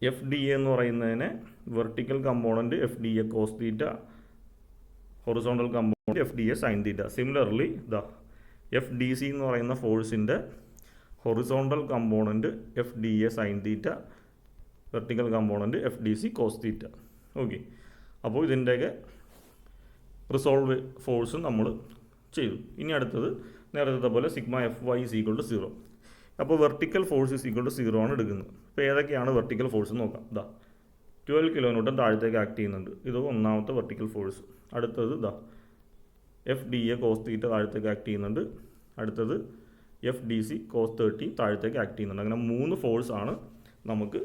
എഫ് ഡി എ എന്ന് പറയുന്നതിനെ vertical component F D A cos theta, horizontal component F D A sine theta. Similarly the F D C എന്ന് പറയുന്ന ഫോഴ്സിൻ്റെ horizontal component F D A sine theta, vertical component F D C cos theta. Okay. അപ്പോൾ ഇതിൻ്റെയൊക്കെ resolve force നമ്മൾ ചെയ്തു. ഇനി അടുത്തത് നേരത്തെ പോലെ sigma F Y is equal to 0. അപ്പോൾ vertical force is equal to 0 ആണ് എടുക്കുന്നത്. അപ്പോൾ ഏതൊക്കെയാണ് വെർട്ടിക്കൽ ഫോഴ്സ് നോക്കാം. ഇതാ 12 കിലോ ന്യൂട്ടൺ താഴത്തേക്ക് ആക്ട് ചെയ്യുന്നുണ്ട്. ഇത് ഒന്നാമത്തെ വെർട്ടിക്കൽ ഫോഴ്സ്. അടുത്തത് ഇതാ F D A cos theta താഴത്തേക്ക് ആക്ട് ചെയ്യുന്നുണ്ട്. അടുത്തത് എഫ് ഡി സി കോസ് 30 താഴത്തേക്ക് ആക്ട് ചെയ്യുന്നുണ്ട്. അങ്ങനെ 3 ഫോഴ്സാണ് നമുക്ക്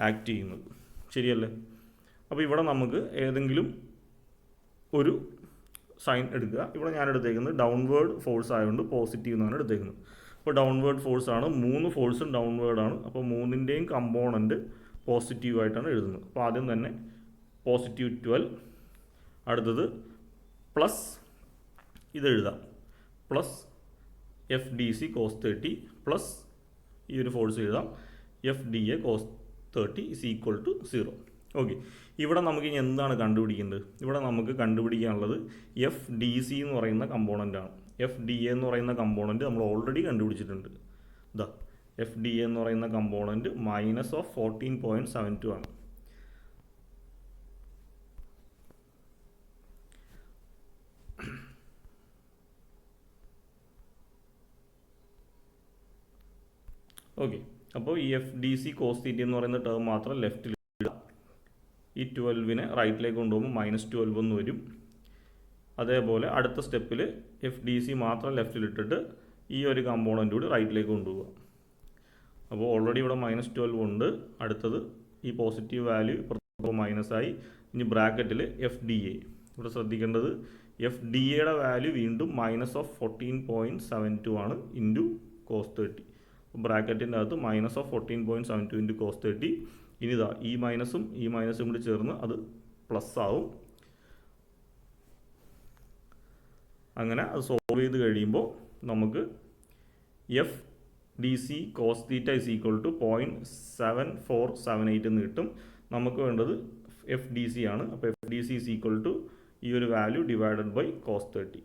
ആക്ട് ചെയ്യുന്നത്. ശരിയല്ലേ? അപ്പോൾ ഇവിടെ നമുക്ക് ഏതെങ്കിലും ഒരു സൈൻ എടുക്കുക. ഇവിടെ ഞാൻ എടുത്തേക്കുന്നത് ഡൗൺവേർഡ് ഫോഴ്സ് ആയതുകൊണ്ട് പോസിറ്റീവ് എന്നാണ് എടുത്തേക്കുന്നത്. അപ്പോൾ ഡൗൺവേർഡ് ഫോഴ്സാണ്, 3 ഫോഴ്സും ഡൗൺവേർഡാണ്. അപ്പോൾ 3ൻ്റെയും കമ്പോണൻറ്റ് പോസിറ്റീവായിട്ടാണ് എഴുതുന്നത്. അപ്പോൾ ആദ്യം തന്നെ പോസിറ്റീവ് 12, അടുത്തത് പ്ലസ് ഇതെഴുതാം, plus F D C cos 30 plus ഈ ഒരു ഫോഴ്സ് എഴുതാം F D A cos 30 is equal to 0. Okay. ഇവിടെ നമുക്ക് ഇനി എന്താണ് കണ്ടുപിടിക്കേണ്ടത്? ഇവിടെ നമുക്ക് കണ്ടുപിടിക്കാനുള്ളത് എഫ് ഡി സി എന്ന് പറയുന്ന കമ്പോണൻ്റാണ്. എഫ് ഡി എ എന്ന് പറയുന്ന കമ്പോണൻറ്റ് നമ്മൾ ഓൾറെഡി കണ്ടുപിടിച്ചിട്ടുണ്ട്. ഇതാ എഫ് ഡി എ എന്ന് പറയുന്ന കമ്പോണൻറ്റ് -14.72 ആണ്. ഓക്കെ. അപ്പോൾ ഈ F D C cos theta എന്ന് പറയുന്ന ടേം മാത്രം ലെഫ്റ്റിൽ ഇടുക. ഈ 12നെ റൈറ്റിലേക്ക് കൊണ്ടുപോകുമ്പോൾ -12 എന്ന് വരും. അതേപോലെ അടുത്ത സ്റ്റെപ്പിൽ എഫ് ഡി സി മാത്രം ലെഫ്റ്റിലിട്ടിട്ട് ഈ ഒരു കമ്പോണൻ്റ് കൂടി റൈറ്റിലേക്ക് കൊണ്ടുപോകുക. അപ്പോൾ ഓൾറെഡി ഇവിടെ -12 ഉണ്ട്. അടുത്തത് ഈ പോസിറ്റീവ് വാല്യൂ ഇപ്പോൾ മൈനസായി. ഇനി ബ്രാക്കറ്റിൽ എഫ് ഡി എ. ഇവിടെ ശ്രദ്ധിക്കേണ്ടത് എഫ് ഡി എയുടെ വാല്യൂ വീണ്ടും -14.72 ആണ് ഇൻറ്റു കോസ് 30. ബ്രാക്കറ്റിൻ്റെ അകത്ത് -14.72 ഇൻറ്റു കോസ് 30. ഇനി ഇതാ ഈ മൈനസും കൂടി ചേർന്ന് അത് പ്ലസ് ആവും. അങ്ങനെ അത് സോൾവ് ചെയ്ത് കഴിയുമ്പോൾ നമുക്ക് F D C cos theta is equal to 0.7478 എന്ന് കിട്ടും. നമുക്ക് വേണ്ടത് എഫ് ഡി സി ആണ്. അപ്പോൾ F D C is equal to ഈ ഒരു value divided by cos 30.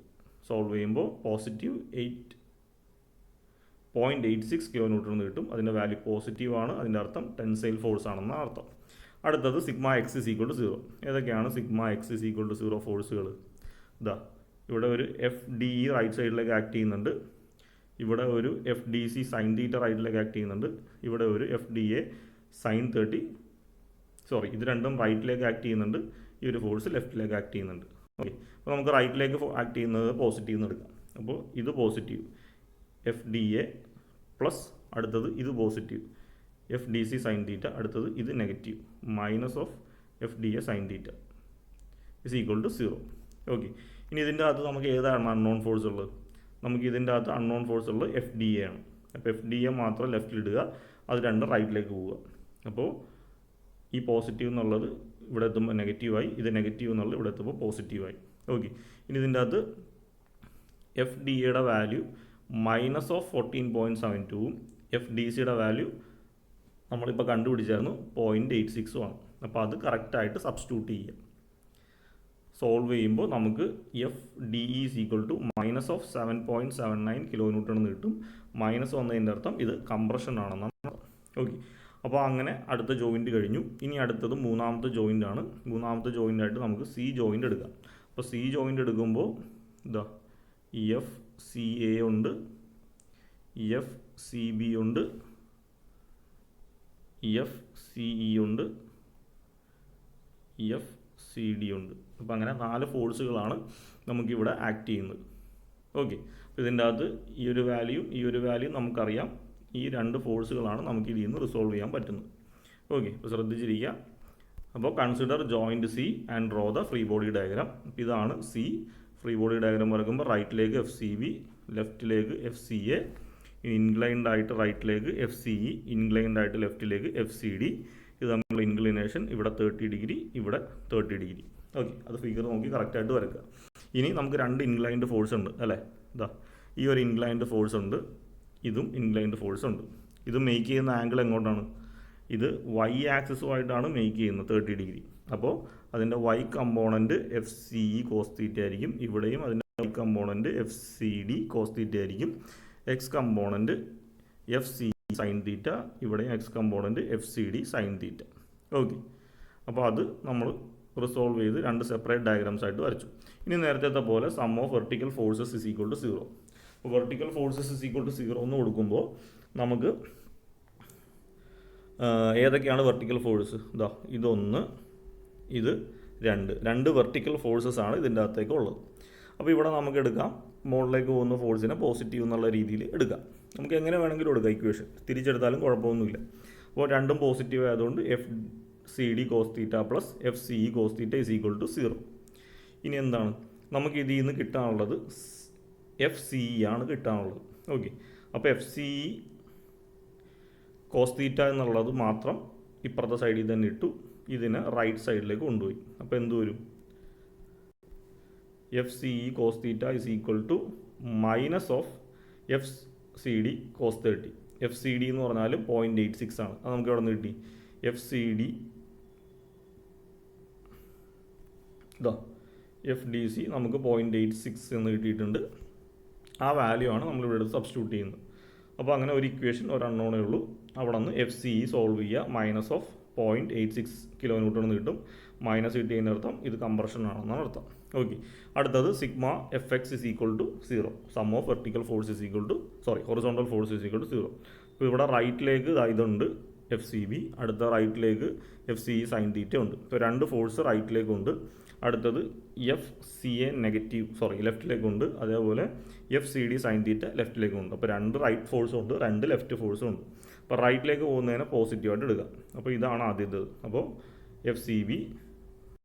Solve ചെയ്യുമ്പോൾ +8.86 കിലോ ന്യൂട്ടൺ എന്ന് കിട്ടും. അതിൻ്റെ വാല്യൂ പോസിറ്റീവ് ആണ്. അതിൻ്റെ അർത്ഥം ടെൻസൈൽ ഫോഴ്സ് ആണെന്നാണ് അർത്ഥം. അടുത്തത് sigma X is equal to 0. ഏതൊക്കെയാണ് sigma X is equal to 0 ഫോഴ്സുകൾ? ഇതാ ഇവിടെ ഒരു എഫ് ഡി ഇ റൈറ്റ് സൈഡിലേക്ക് ആക്ട് ചെയ്യുന്നുണ്ട്. ഇവിടെ ഒരു F D C sine theta റൈറ്റിലേക്ക് ആക്ട് ചെയ്യുന്നുണ്ട്. ഇവിടെ ഒരു എഫ് ഡി എ സൈൻ 30 ഇത് രണ്ടും റൈറ്റിലേക്ക് ആക്ട് ചെയ്യുന്നുണ്ട്, ഈ ഒരു ഫോഴ്സ് ലെഫ്റ്റിലേക്ക് ആക്ട് ചെയ്യുന്നുണ്ട്. ഓക്കെ, അപ്പോൾ നമുക്ക് റൈറ്റിലേക്ക് ആക്ട് ചെയ്യുന്നത് പോസിറ്റീവ് എന്ന് എടുക്കാം. അപ്പോൾ ഇത് positive F D A plus അടുത്തത് ഇത് positive F D C sine theta, അടുത്തത് ഇത് negative minus of F D A sine theta is equal to 0. Okay, ഇനി ഇതിൻ്റെ അകത്ത് നമുക്ക് ഏതാണ് അൺനോൺ ഫോഴ്സ് ഉള്ളത്? നമുക്ക് ഇതിൻ്റെ അകത്ത് അൺനോൺ ഫോഴ്സ് ഉള്ളത് എഫ് ഡി എ ആണ്. അപ്പോൾ എഫ് ഡി എ മാത്രം ലെഫ്റ്റിലിടുക, അത് രണ്ട് റൈറ്റിലേക്ക് പോവുക. അപ്പോൾ ഈ പോസിറ്റീവ് എന്നുള്ളത് ഇവിടെ എത്തുമ്പോൾ നെഗറ്റീവായി, ഇത് നെഗറ്റീവ് എന്നുള്ളത് ഇവിടെ എത്തുമ്പോൾ പോസിറ്റീവായി. ഓക്കെ, ഇനി ഇതിൻ്റെ അകത്ത് എഫ് ഡി എയുടെ വാല്യൂ മൈനസ് ഓഫ് 14.72ഉം എഫ് ഡി സിയുടെ വാല്യൂ നമ്മളിപ്പോൾ കണ്ടുപിടിച്ചായിരുന്നു 0.86 ആണ്. അപ്പോൾ അത് കറക്റ്റായിട്ട് സബ്സ്റ്റിറ്റ്യൂട്ട് ചെയ്യുക. സോൾവ് ചെയ്യുമ്പോൾ നമുക്ക് F D E is equal to minus of 7.79 kilo newton എന്ന് കിട്ടും. മൈനസ് വന്നതിൻ്റെ അർത്ഥം ഇത് കംപ്രഷൻ ആണെന്നാണ്. ഓക്കെ, അപ്പോൾ അങ്ങനെ അടുത്ത ജോയിൻറ്റ് കഴിഞ്ഞു. ഇനി അടുത്തത് മൂന്നാമത്തെ ജോയിൻ്റ് ആണ്. മൂന്നാമത്തെ ജോയിൻ്റായിട്ട് നമുക്ക് സി ജോയിൻ്റ് എടുക്കാം. അപ്പോൾ സി ജോയിൻ്റ് എടുക്കുമ്പോൾ ഇതാ എഫ് സി എ ഉണ്ട്, എഫ് സി ബി ഉണ്ട്, എഫ് സി ഇ ഉണ്ട്, എഫ് സി ഡി ഉണ്ട്. അപ്പോൾ അങ്ങനെ 4 ഫോഴ്സുകളാണ് നമുക്കിവിടെ ആക്ട് ചെയ്യുന്നത്. ഓക്കെ, അപ്പോൾ ഇതിൻ്റെ അകത്ത് ഈ ഒരു വാല്യൂ നമുക്കറിയാം. ഈ 2 ഫോഴ്സുകളാണ് നമുക്ക് ഇതിൽ നിന്ന് റിസോൾവ് ചെയ്യാൻ പറ്റുന്നത്. ഓക്കെ, അപ്പോൾ ശ്രദ്ധിച്ചിരിക്കുക. അപ്പോൾ consider joint C and draw the free body diagram. ഇതാണ് സി. ഫ്രീ ബോഡി ഡയഗ്രാം വരയ്ക്കുമ്പോൾ റൈറ്റിലേക്ക് എഫ് സി ബി, ലെഫ്റ്റിലേക്ക് എഫ് സി എ, ഇൻക്ലൈൻഡ് ആയിട്ട് റൈറ്റിലേക്ക് എഫ് സി ഇ, ഇൻക്ലൈൻഡ് ആയിട്ട് ലെഫ്റ്റിലേക്ക് എഫ് സി ഡി. ഇത് തമ്മിലുള്ള ഇൻക്ലിനേഷൻ ഇവിടെ 30 ഡിഗ്രി, ഇവിടെ 30 ഡിഗ്രി. ഓക്കെ, അത് ഫിഗർ നോക്കി കറക്റ്റായിട്ട് വരയ്ക്കുക. ഇനി നമുക്ക് 2 ഇൻക്ലൈൻഡ് ഫോഴ്സ് ഉണ്ട് അല്ലേ? ഇതാ ഈ ഒരു ഇൻക്ലൈൻഡ് ഫോഴ്സ് ഉണ്ട്, ഇതും ഇൻക്ലൈൻഡ് ഫോഴ്സ് ഉണ്ട്. ഇത് മേക്ക് ചെയ്യുന്ന ആംഗിൾ എങ്ങോട്ടാണ്? ഇത് വൈ ആക്സിസുമായിട്ടാണ് മേക്ക് ചെയ്യുന്നത് 30 ഡിഗ്രി. അപ്പോൾ അതിൻ്റെ Y component F C E cos theta ആയിരിക്കും. ഇവിടെയും അതിൻ്റെ Y component F C D cos theta ആയിരിക്കും. X component F C sine theta, ഇവിടെയും X component F C D sine theta. Okay, അപ്പോൾ അത് നമ്മൾ റിസോൾവ് ചെയ്ത് 2 സെപ്പറേറ്റ് ഡയഗ്രാംസ് ആയിട്ട് വരച്ചു. ഇനി നേരത്തെ പോലെ sum of vertical forces is equal to 0. അപ്പോൾ vertical forces is equal to 0 എന്ന് കൊടുക്കുമ്പോൾ നമുക്ക് ഏതൊക്കെയാണ് വെർട്ടിക്കൽ ഫോഴ്സ്? ഇതാ ഇതൊന്ന്, ഇത് 2 വെർട്ടിക്കൽ ഫോഴ്സസ് ആണ് ഇതിൻ്റെ അകത്തേക്ക് ഉള്ളത്. അപ്പോൾ ഇവിടെ നമുക്ക് എടുക്കാം, മുകളിലേക്ക് പോകുന്ന ഫോഴ്സിനെ പോസിറ്റീവ് എന്നുള്ള രീതിയിൽ എടുക്കാം. നമുക്ക് എങ്ങനെ വേണമെങ്കിലും എടുക്കാം, ഇക്വേഷൻ തിരിച്ചെടുത്താലും കുഴപ്പമൊന്നുമില്ല. അപ്പോൾ രണ്ടും പോസിറ്റീവ് ആയതുകൊണ്ട് F C D cos theta plus F C E cos theta is equal to 0. ഇനി എന്താണ് നമുക്ക് ഇതിൽ നിന്ന് കിട്ടാനുള്ളത്? എഫ് സി ഇ ആണ് കിട്ടാനുള്ളത്. ഓക്കെ, അപ്പോൾ F C E cos theta എന്നുള്ളത് മാത്രം ഇപ്പുറത്തെ സൈഡിൽ തന്നെ ഇട്ടു, ഇതിനെ റൈറ്റ് സൈഡിലേക്ക് കൊണ്ടുപോയി. അപ്പോൾ എന്ത് വരും? F C E cos theta is equal to minus of F C D cos 30. F C D എന്ന് പറഞ്ഞാൽ 0.86 ആണ്. അത് നമുക്ക് എവിടെ നിന്ന് കിട്ടി? എഫ് സി ഡി ഇതാ എഫ് ഡി സി നമുക്ക് 0.86 എന്ന് കിട്ടിയിട്ടുണ്ട്. ആ വാല്യൂ ആണ് നമ്മളിവിടെ എടുത്ത് സബ്സ്റ്റിറ്റ്യൂട്ട് ചെയ്യുന്നത്. അപ്പോൾ അങ്ങനെ ഒരു ഇക്വേഷൻ ഒരു അൺനോണേ ഉള്ളൂ. അവിടെ നിന്ന് എഫ് സി ഇ സോൾവ് ചെയ്യുക, മൈനസ് ഓഫ് 0.86 കിലോ ന്യൂട്ടൺ എന്ന് കിട്ടും. മൈനസ് കിട്ടിയതിൻ്റെ അർത്ഥം ഇത് കംപ്രഷൻ ആണെന്നാണ് അർത്ഥം. ഓക്കെ, അടുത്തത് sigma F X is equal to 0. Sum of vertical force is equal to horizontal force is equal to 0. അപ്പോൾ ഇവിടെ റൈറ്റിലേക്ക് ഇതുണ്ട് എഫ് സി ബി, അടുത്ത റൈറ്റിലേക്ക് എഫ് സി ഇ സൈൻ തീറ്റ ഉണ്ട്. ഇപ്പോൾ 2 ഫോഴ്സ് റൈറ്റിലേക്കുണ്ട്. അടുത്തത് എഫ് സി എ ലെഫ്റ്റിലേക്കുണ്ട്. അതേപോലെ F C D sine theta ലെഫ്റ്റിലേക്കുണ്ട്. അപ്പോൾ 2 റൈറ്റ് ഫോഴ്സും ഉണ്ട്, 2 ലെഫ്റ്റ് ഫോഴ്സും ഉണ്ട്. അപ്പോൾ റൈറ്റിലേക്ക് പോകുന്നതിനെ പോസിറ്റീവായിട്ട് എടുക്കുക. അപ്പോൾ ഇതാണ് ആദ്യത്തേത്. അപ്പോൾ എഫ് സി ബി,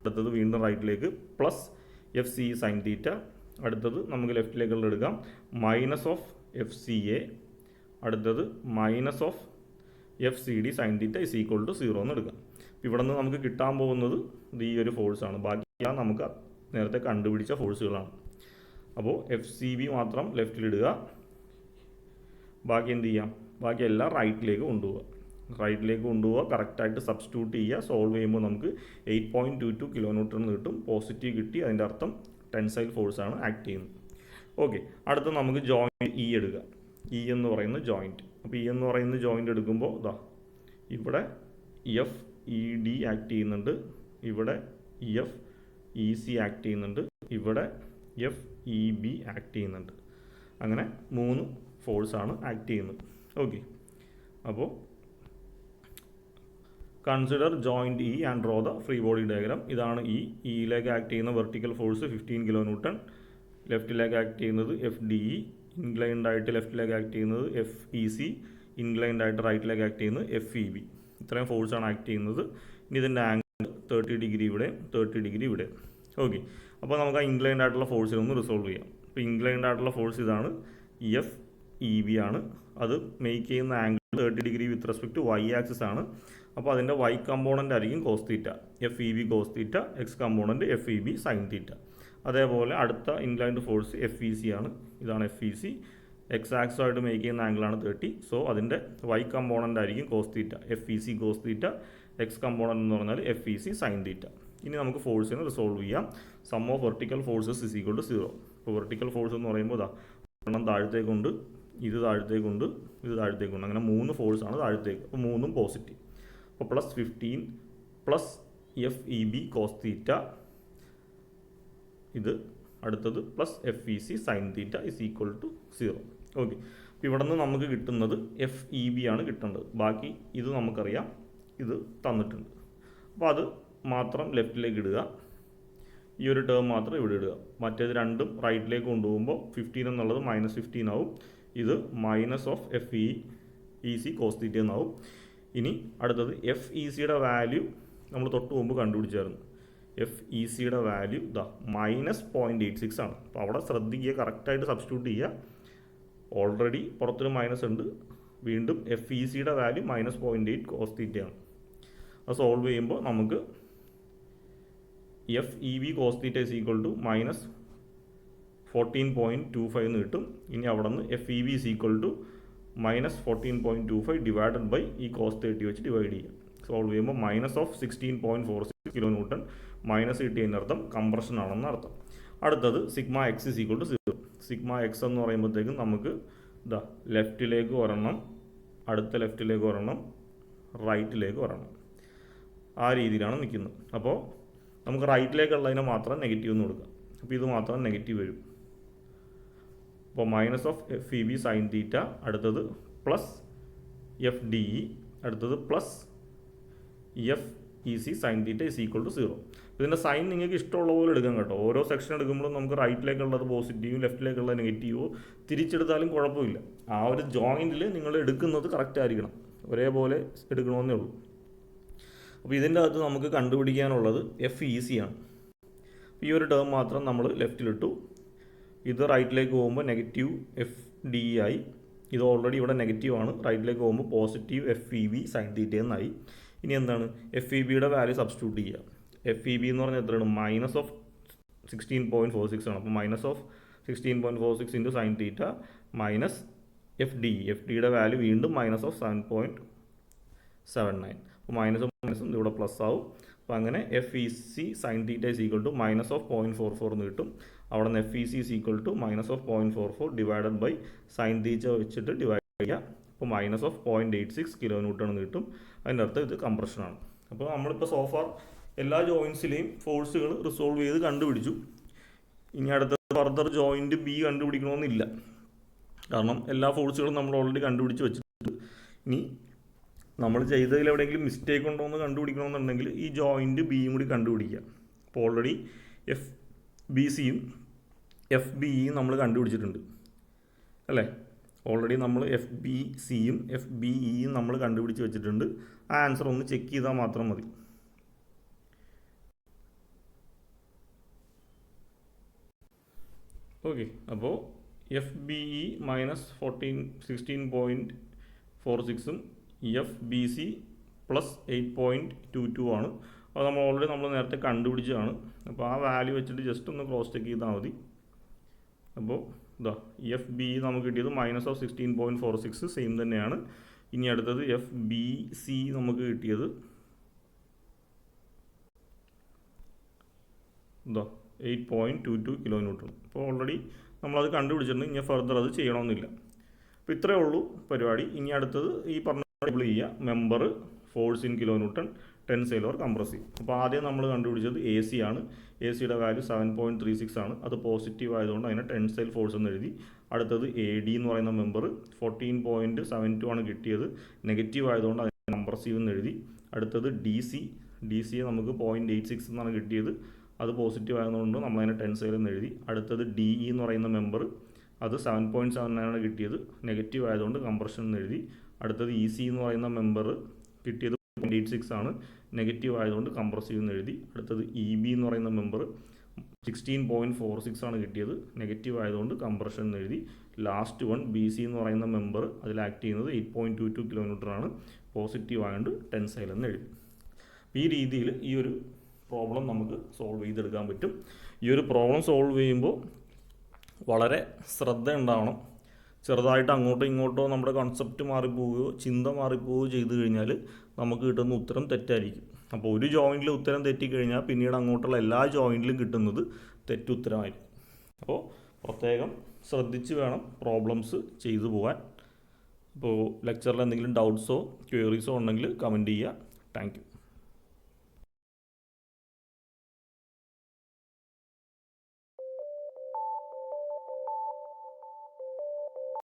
അടുത്തത് വീണ്ടും റൈറ്റിലേക്ക് plus F C E sine theta, അടുത്തത് നമുക്ക് ലെഫ്റ്റിലേക്കുള്ള എടുക്കാം minus of F C A, അടുത്തത് minus of F C D sine theta is equal to 0 എന്ന് എടുക്കാം. ഇവിടെ നിന്ന് നമുക്ക് കിട്ടാൻ പോകുന്നത് ഈ ഒരു ഫോഴ്സാണ്. ബാക്കിയെല്ലാം നമുക്ക് നേരത്തെ കണ്ടുപിടിച്ച ഫോഴ്സുകളാണ്. അപ്പോൾ എഫ് സി ബി മാത്രം ലെഫ്റ്റിലിടുക, ബാക്കി എന്ത് ചെയ്യാം? ബാക്കി എല്ലാം റൈറ്റിലേക്ക് കൊണ്ടുപോവുക. കറക്റ്റായിട്ട് സബ്സ്റ്റിറ്റ്യൂട്ട് ചെയ്യുക. സോൾവ് ചെയ്യുമ്പോൾ നമുക്ക് 8.22 കിലോ ന്യൂട്ടൺ എന്ന് കിട്ടും. പോസിറ്റീവ് കിട്ടി, അതിൻ്റെ അർത്ഥം ടെൻസൈൽ ഫോഴ്സാണ് ആക്ട് ചെയ്യുന്നത്. ഓക്കെ, അടുത്ത് നമുക്ക് ജോയിൻറ്റ് ഇ എടുക്കുക. ഇ എന്ന് പറയുന്ന ജോയിൻറ്റ്. അപ്പോൾ ഇ എന്ന് പറയുന്ന ജോയിൻറ്റ് എടുക്കുമ്പോൾ ഇവിടെ എഫ് ഇ ഡി ആക്ട് ചെയ്യുന്നുണ്ട്, ഇവിടെ എഫ് ഇ സി ആക്ട് ചെയ്യുന്നുണ്ട്, ഇവിടെ എഫ് ഇ ബി ആക്ട് ചെയ്യുന്നുണ്ട്. അങ്ങനെ 3 ഫോഴ്സാണ് ആക്ട് ചെയ്യുന്നത്. ഓക്കെ, അപ്പോൾ consider joint E and draw the free body diagram. ഇതാണ് ഇയിലേക്ക് ആക്ട് ചെയ്യുന്ന വെർട്ടിക്കൽ ഫോഴ്സ് 15 കിലോ ന്യൂട്ടൺ, ലെഫ്റ്റിലേക്ക് ആക്ട് ചെയ്യുന്നത് FDE, ഇൻക്ലൈൻഡ് ആയിട്ട് ലെഫ്റ്റിലേക്ക് ആക്ട് ചെയ്യുന്നത് FEC, ഇൻക്ലൈൻഡ് ആയിട്ട് റൈറ്റിലേക്ക് ആക്ട് ചെയ്യുന്നത് FEB. ഇത്രയും ഫോഴ്സാണ് ആക്ട് ചെയ്യുന്നത്. ഇനി ഇതിൻ്റെ ആംഗിൾ 30 ഡിഗ്രി ഇവിടെ, 30 ഡിഗ്രി ഇവിടെ. ഓക്കെ, അപ്പോൾ നമുക്ക് ആ ഇൻക്ലൈൻഡ് ആയിട്ടുള്ള ഫോഴ്സിനൊന്ന് റിസോൾവ് ചെയ്യാം. അപ്പോൾ ഇൻക്ലൈൻഡ് ആയിട്ടുള്ള ഫോഴ്സ് ഇതാണ്, FEB ആണ്. അത് മേക്ക് ചെയ്യുന്ന angle 30 degree with respect to Y axis ആണ്. അപ്പോൾ അതിൻ്റെ Y കമ്പോണൻ്റ് ആയിരിക്കും cos theta, FEB cos theta, X component FEB sine theta. അതേപോലെ അടുത്ത ഇൻക്ലൈൻഡ് ഫോഴ്സ് FEC ആണ്. ഇതാണ് FEC. X ആക്സുമായിട്ട് മേക്ക് ചെയ്യുന്ന ആംഗിളാണ് 30. സോ അതിൻ്റെ Y കമ്പോണൻ്റ് ആയിരിക്കും cos theta, FEC cos theta. X component എന്ന് പറഞ്ഞാൽ FEC സൈൻ തീറ്റ. ഇനി നമുക്ക് ഫോഴ്സിനെ റിസോൾവ് ചെയ്യാം. Sum of vertical forces is equal to 0. ഇപ്പോൾ വെർട്ടിക്കൽ ഫോഴ്സ് എന്ന് പറയുമ്പോൾ ഒരെണ്ണം താഴത്തേക്കുണ്ട്, ഇത് താഴത്തേക്കുണ്ട്, ഇത് താഴത്തേക്കുണ്ട്. അങ്ങനെ 3 ഫോഴ്സാണ് താഴത്തേക്ക്. അപ്പോൾ 3ഉം പോസിറ്റീവ്. അപ്പോൾ +15 പ്ലസ് FEB കോസ് തീറ്റ, ഇത് അടുത്തത് plus FEC sine theta is equal to 0. Okay, അപ്പോൾ ഇവിടെ നിന്ന് നമുക്ക് കിട്ടുന്നത് FEB ആണ് കിട്ടേണ്ടത്. ബാക്കി ഇത് നമുക്കറിയാം, ഇത് തന്നിട്ടുണ്ട്. അപ്പോൾ അത് മാത്രം ലെഫ്റ്റിലേക്ക് ഇടുക, ഈ ഒരു ടേം മാത്രം ഇവിടെ ഇടുക. മറ്റേത് രണ്ടും റൈറ്റിലേക്ക് കൊണ്ടുപോകുമ്പോൾ 15 എന്നുള്ളത് -15 ആവും. ഇത് minus of FEC cos theta എന്നാവും. ഇനി അടുത്തത് FECയുടെ വാല്യൂ നമ്മൾ തൊട്ട് മുമ്പ് കണ്ടുപിടിച്ചായിരുന്നു. FECയുടെ വാല്യൂ -0.86 ആണ്. അപ്പോൾ അവിടെ ശ്രദ്ധിക്കുക, കറക്റ്റായിട്ട് സബ്സ്റ്റിറ്റ്യൂട്ട് ചെയ്യുക. ഓൾറെഡി പുറത്തൊരു മൈനസ് ഉണ്ട്, വീണ്ടും FECയുടെ വാല്യൂ -0.8 കോസ് തീറ്റയാണ്. അത് സോൾവ് ചെയ്യുമ്പോൾ നമുക്ക് FEB cos theta is equal to -14.25 എന്ന് കിട്ടും. ഇനി അവിടെ നിന്ന് FEB is equal to -14.25 divided by ഈ കോസ് 30 വെച്ച് ഡിവൈഡ് ചെയ്യുക. സോൾവ് ചെയ്യുമ്പോൾ -16.46 കിലോ ന്യൂട്ടൺ. മൈനസ് കിട്ടിയതിൻ്റെ അർത്ഥം കംപ്രഷൻ ആണെന്ന് അർത്ഥം. അടുത്തത് sigma X is equal to 0. Sigma x എന്ന് പറയുമ്പോഴത്തേക്കും നമുക്ക് ലെഫ്റ്റിലേക്ക് ഒരെണ്ണം, അടുത്ത ലെഫ്റ്റിലേക്ക് ഒരെണ്ണം, റൈറ്റിലേക്ക് ഒരെണ്ണം, ആ രീതിയിലാണ് നിൽക്കുന്നത്. അപ്പോൾ നമുക്ക് റൈറ്റിലേക്കുള്ളതിനെ മാത്രം നെഗറ്റീവ് എന്ന് കൊടുക്കാം. അപ്പോൾ ഇത് മാത്രം നെഗറ്റീവ് വരും. അപ്പോൾ -FEB സൈൻ തീറ്റ, അടുത്തത് പ്ലസ് FDE, അടുത്തത് plus FEC sine theta is equal to 0. ഇതിൻ്റെ സൈൻ നിങ്ങൾക്ക് ഇഷ്ടമുള്ള പോലെ എടുക്കാം കേട്ടോ. ഓരോ സെക്ഷൻ എടുക്കുമ്പോഴും നമുക്ക് റൈറ്റിലേക്കുള്ളത് പോസിറ്റീവും ലെഫ്റ്റിലേക്കുള്ളത് നെഗറ്റീവോ തിരിച്ചെടുത്താലും കുഴപ്പമില്ല. ആ ഒരു ജോയിൻറ്റിൽ നിങ്ങൾ എടുക്കുന്നത് കറക്റ്റ് ആയിരിക്കണം, ഒരേപോലെ എടുക്കണമെന്നേ ഉള്ളൂ. അപ്പോൾ ഇതിൻ്റെ അകത്ത് നമുക്ക് കണ്ടുപിടിക്കാനുള്ളത് FEC ആണ്. ഈ ഒരു ടേം മാത്രം നമ്മൾ ലെഫ്റ്റിലിട്ടു. ഇത് റൈറ്റിലേക്ക് പോകുമ്പോൾ നെഗറ്റീവ് FDE ആയി. ഇത് ഓൾറെഡി ഇവിടെ നെഗറ്റീവ് ആണ്, റൈറ്റിലേക്ക് പോകുമ്പോൾ പോസിറ്റീവ് FEB സൈൻ തീറ്റ എന്നായി. ഇനി എന്താണ്, FEBയുടെ വാല്യൂ സബ്സ്റ്റിറ്റ്യൂട്ട് ചെയ്യുക. FEB എന്ന് പറഞ്ഞാൽ എത്രയാണ്, -16.46 ആണ്. അപ്പോൾ -16.46 ഇൻറ്റു സൈൻ തീറ്റ മൈനസ് FDEയുടെ വാല്യൂ വീണ്ടും -7.79. അപ്പോൾ മൈനസും ഇവിടെ പ്ലസ് ആവും. അപ്പോൾ അങ്ങനെ FEC sine theta is equal to -0.44 എന്ന് കിട്ടും. അവിടെ നിന്ന് FEC is equal to -0.44 divided by sine theta വെച്ചിട്ട് ഡിവൈഡ് ചെയ്യുക. അപ്പോൾ -0.86 കിലോ ന്യൂട്ടൺ എന്ന് കിട്ടും. അതിൻ്റെ അർത്ഥം ഇത് കംപ്രഷനാണ്. അപ്പോൾ നമ്മളിപ്പോൾ സോഫാർ എല്ലാ ജോയിൻസിലെയും ഫോഴ്സുകൾ റിസോൾവ് ചെയ്ത് കണ്ടുപിടിച്ചു. ഇനി അടുത്ത ഫർദർ ജോയിൻറ്റ് B കണ്ടുപിടിക്കണമെന്നില്ല, കാരണം എല്ലാ ഫോഴ്സുകളും നമ്മൾ ഓൾറെഡി കണ്ടുപിടിച്ച് വെച്ചിട്ടുണ്ട്. ഇനി നമ്മൾ ചെയ്തതിൽ എവിടെയെങ്കിലും മിസ്റ്റേക്ക് ഉണ്ടോ എന്ന് കണ്ടുപിടിക്കണമെന്നുണ്ടെങ്കിൽ ഈ ജോയിൻറ്റ് Bയും കൂടി കണ്ടുപിടിക്കുക. അപ്പോൾ ഓൾറെഡി FBCയും FBEയും നമ്മൾ കണ്ടുപിടിച്ചിട്ടുണ്ട് അല്ലേ. ഓൾറെഡി നമ്മൾ FBCയും FBEയും നമ്മൾ കണ്ടുപിടിച്ച് വെച്ചിട്ടുണ്ട്. ആ ആൻസർ ഒന്ന് ചെക്ക് ചെയ്താൽ മാത്രം മതി. ഓക്കെ, അപ്പോൾ FBE -16.46ഉം FBC +8.22 ആണ്. അത് നമ്മൾ നേരത്തെ കണ്ടുപിടിച്ചതാണ്. അപ്പോൾ ആ വാല്യൂ വെച്ചിട്ട് ജസ്റ്റ് ഒന്ന് ക്രോസ് ചെക്ക് ചെയ്താൽ മതി. അപ്പോൾ FBE നമുക്ക് കിട്ടിയത് -16.46 സെയിം തന്നെയാണ്. ഇനി അടുത്തത് FBC നമുക്ക് കിട്ടിയത് 8.22 കിലോ ന്യൂട്ടൺ. അപ്പോൾ ഓൾറെഡി നമ്മളത് കണ്ടുപിടിച്ചിട്ടുണ്ട്. ഇനി ഫർദർ അത് ചെയ്യണമെന്നില്ല. അപ്പോൾ ഇത്രയേ ഉള്ളൂ പരിപാടി. ഇനി അടുത്തത് ഈ പറഞ്ഞ ടേബിൾ ചെയ്യുക. Member, force in kilo newton, tensile or compressive. അപ്പോൾ ആദ്യം നമ്മൾ കണ്ടുപിടിച്ചത് AC ആണ്. ACയുടെ വാല്യൂ 7.36 ആണ്. അത് പോസിറ്റീവ് ആയതുകൊണ്ട് അതിനെ ടെൻസൈൽ ഫോഴ്സ് എന്ന് എഴുതി. അടുത്തത് AD എന്ന് പറയുന്ന മെമ്പർ 14.72 ആണ് കിട്ടിയത്. നെഗറ്റീവ് ആയതുകൊണ്ട് അതിനെ കംപ്രസീവ് എന്ന് എഴുതി. അടുത്തത് ഡി സി നമുക്ക് 0.86 എന്നാണ് കിട്ടിയത്. അത് പോസിറ്റീവ് ആയതുകൊണ്ട് നമ്മളതിനെ ടെൻസൈൽ എന്ന് എഴുതി. അടുത്തത് ഡി ഇ എന്ന് പറയുന്ന മെമ്പർ, അത് 7.79 കിട്ടിയത്, നെഗറ്റീവ് ആയതുകൊണ്ട് കംപ്രഷൻ എന്ന് എഴുതി. അടുത്തത് ഇ സി എന്ന് പറയുന്ന മെമ്പർ കിട്ടിയത് 0.86 ആണ്, നെഗറ്റീവ് ആയതുകൊണ്ട് കംപ്രസീവ് എന്ന് എഴുതി. അടുത്തത് ഇ ബി എന്ന് പറയുന്ന മെമ്പർ 16.46 ആണ് കിട്ടിയത്, നെഗറ്റീവ് ആയതുകൊണ്ട് കംപ്രഷൻ എന്ന് എഴുതി. ലാസ്റ്റ് വൺ ബി സി എന്ന് പറയുന്ന മെമ്പർ അതിൽ ആക്ട് ചെയ്യുന്നത് 8.22 kN ആണ്, പോസിറ്റീവ് ആയതുകൊണ്ട് ടെൻസൈൽ എന്ന് എഴുതി. ഈ രീതിയിൽ ഈ ഒരു പ്രോബ്ലം നമുക്ക് സോൾവ് ചെയ്തെടുക്കാൻ പറ്റും. ഈ ഒരു പ്രോബ്ലം സോൾവ് ചെയ്യുമ്പോൾ വളരെ ശ്രദ്ധ ഉണ്ടാവണം. ചെറുതായിട്ട് അങ്ങോട്ടോ ഇങ്ങോട്ടോ നമ്മുടെ കൺസെപ്റ്റ് മാറിപ്പോവുകയോ ചിന്ത മാറിപ്പോവുകയോ ചെയ്തു കഴിഞ്ഞാൽ നമുക്ക് കിട്ടുന്ന ഉത്തരം തെറ്റായിരിക്കും. അപ്പോൾ ഒരു ജോയിൻറ്റിൽ ഉത്തരം തെറ്റിക്കഴിഞ്ഞാൽ പിന്നീട് അങ്ങോട്ടുള്ള എല്ലാ ജോയിൻറ്റിലും കിട്ടുന്നത് തെറ്റുത്തരമായിരിക്കും. അപ്പോൾ പ്രത്യേകം ശ്രദ്ധിച്ച് വേണം പ്രോബ്ലംസ് ചെയ്തു പോകാൻ. അപ്പോൾ ലെക്ചറിൽ എന്തെങ്കിലും ഡൗട്ട്സോ ക്വയറീസോ ഉണ്ടെങ്കിൽ കമൻറ്റ് ചെയ്യുക. Thank you.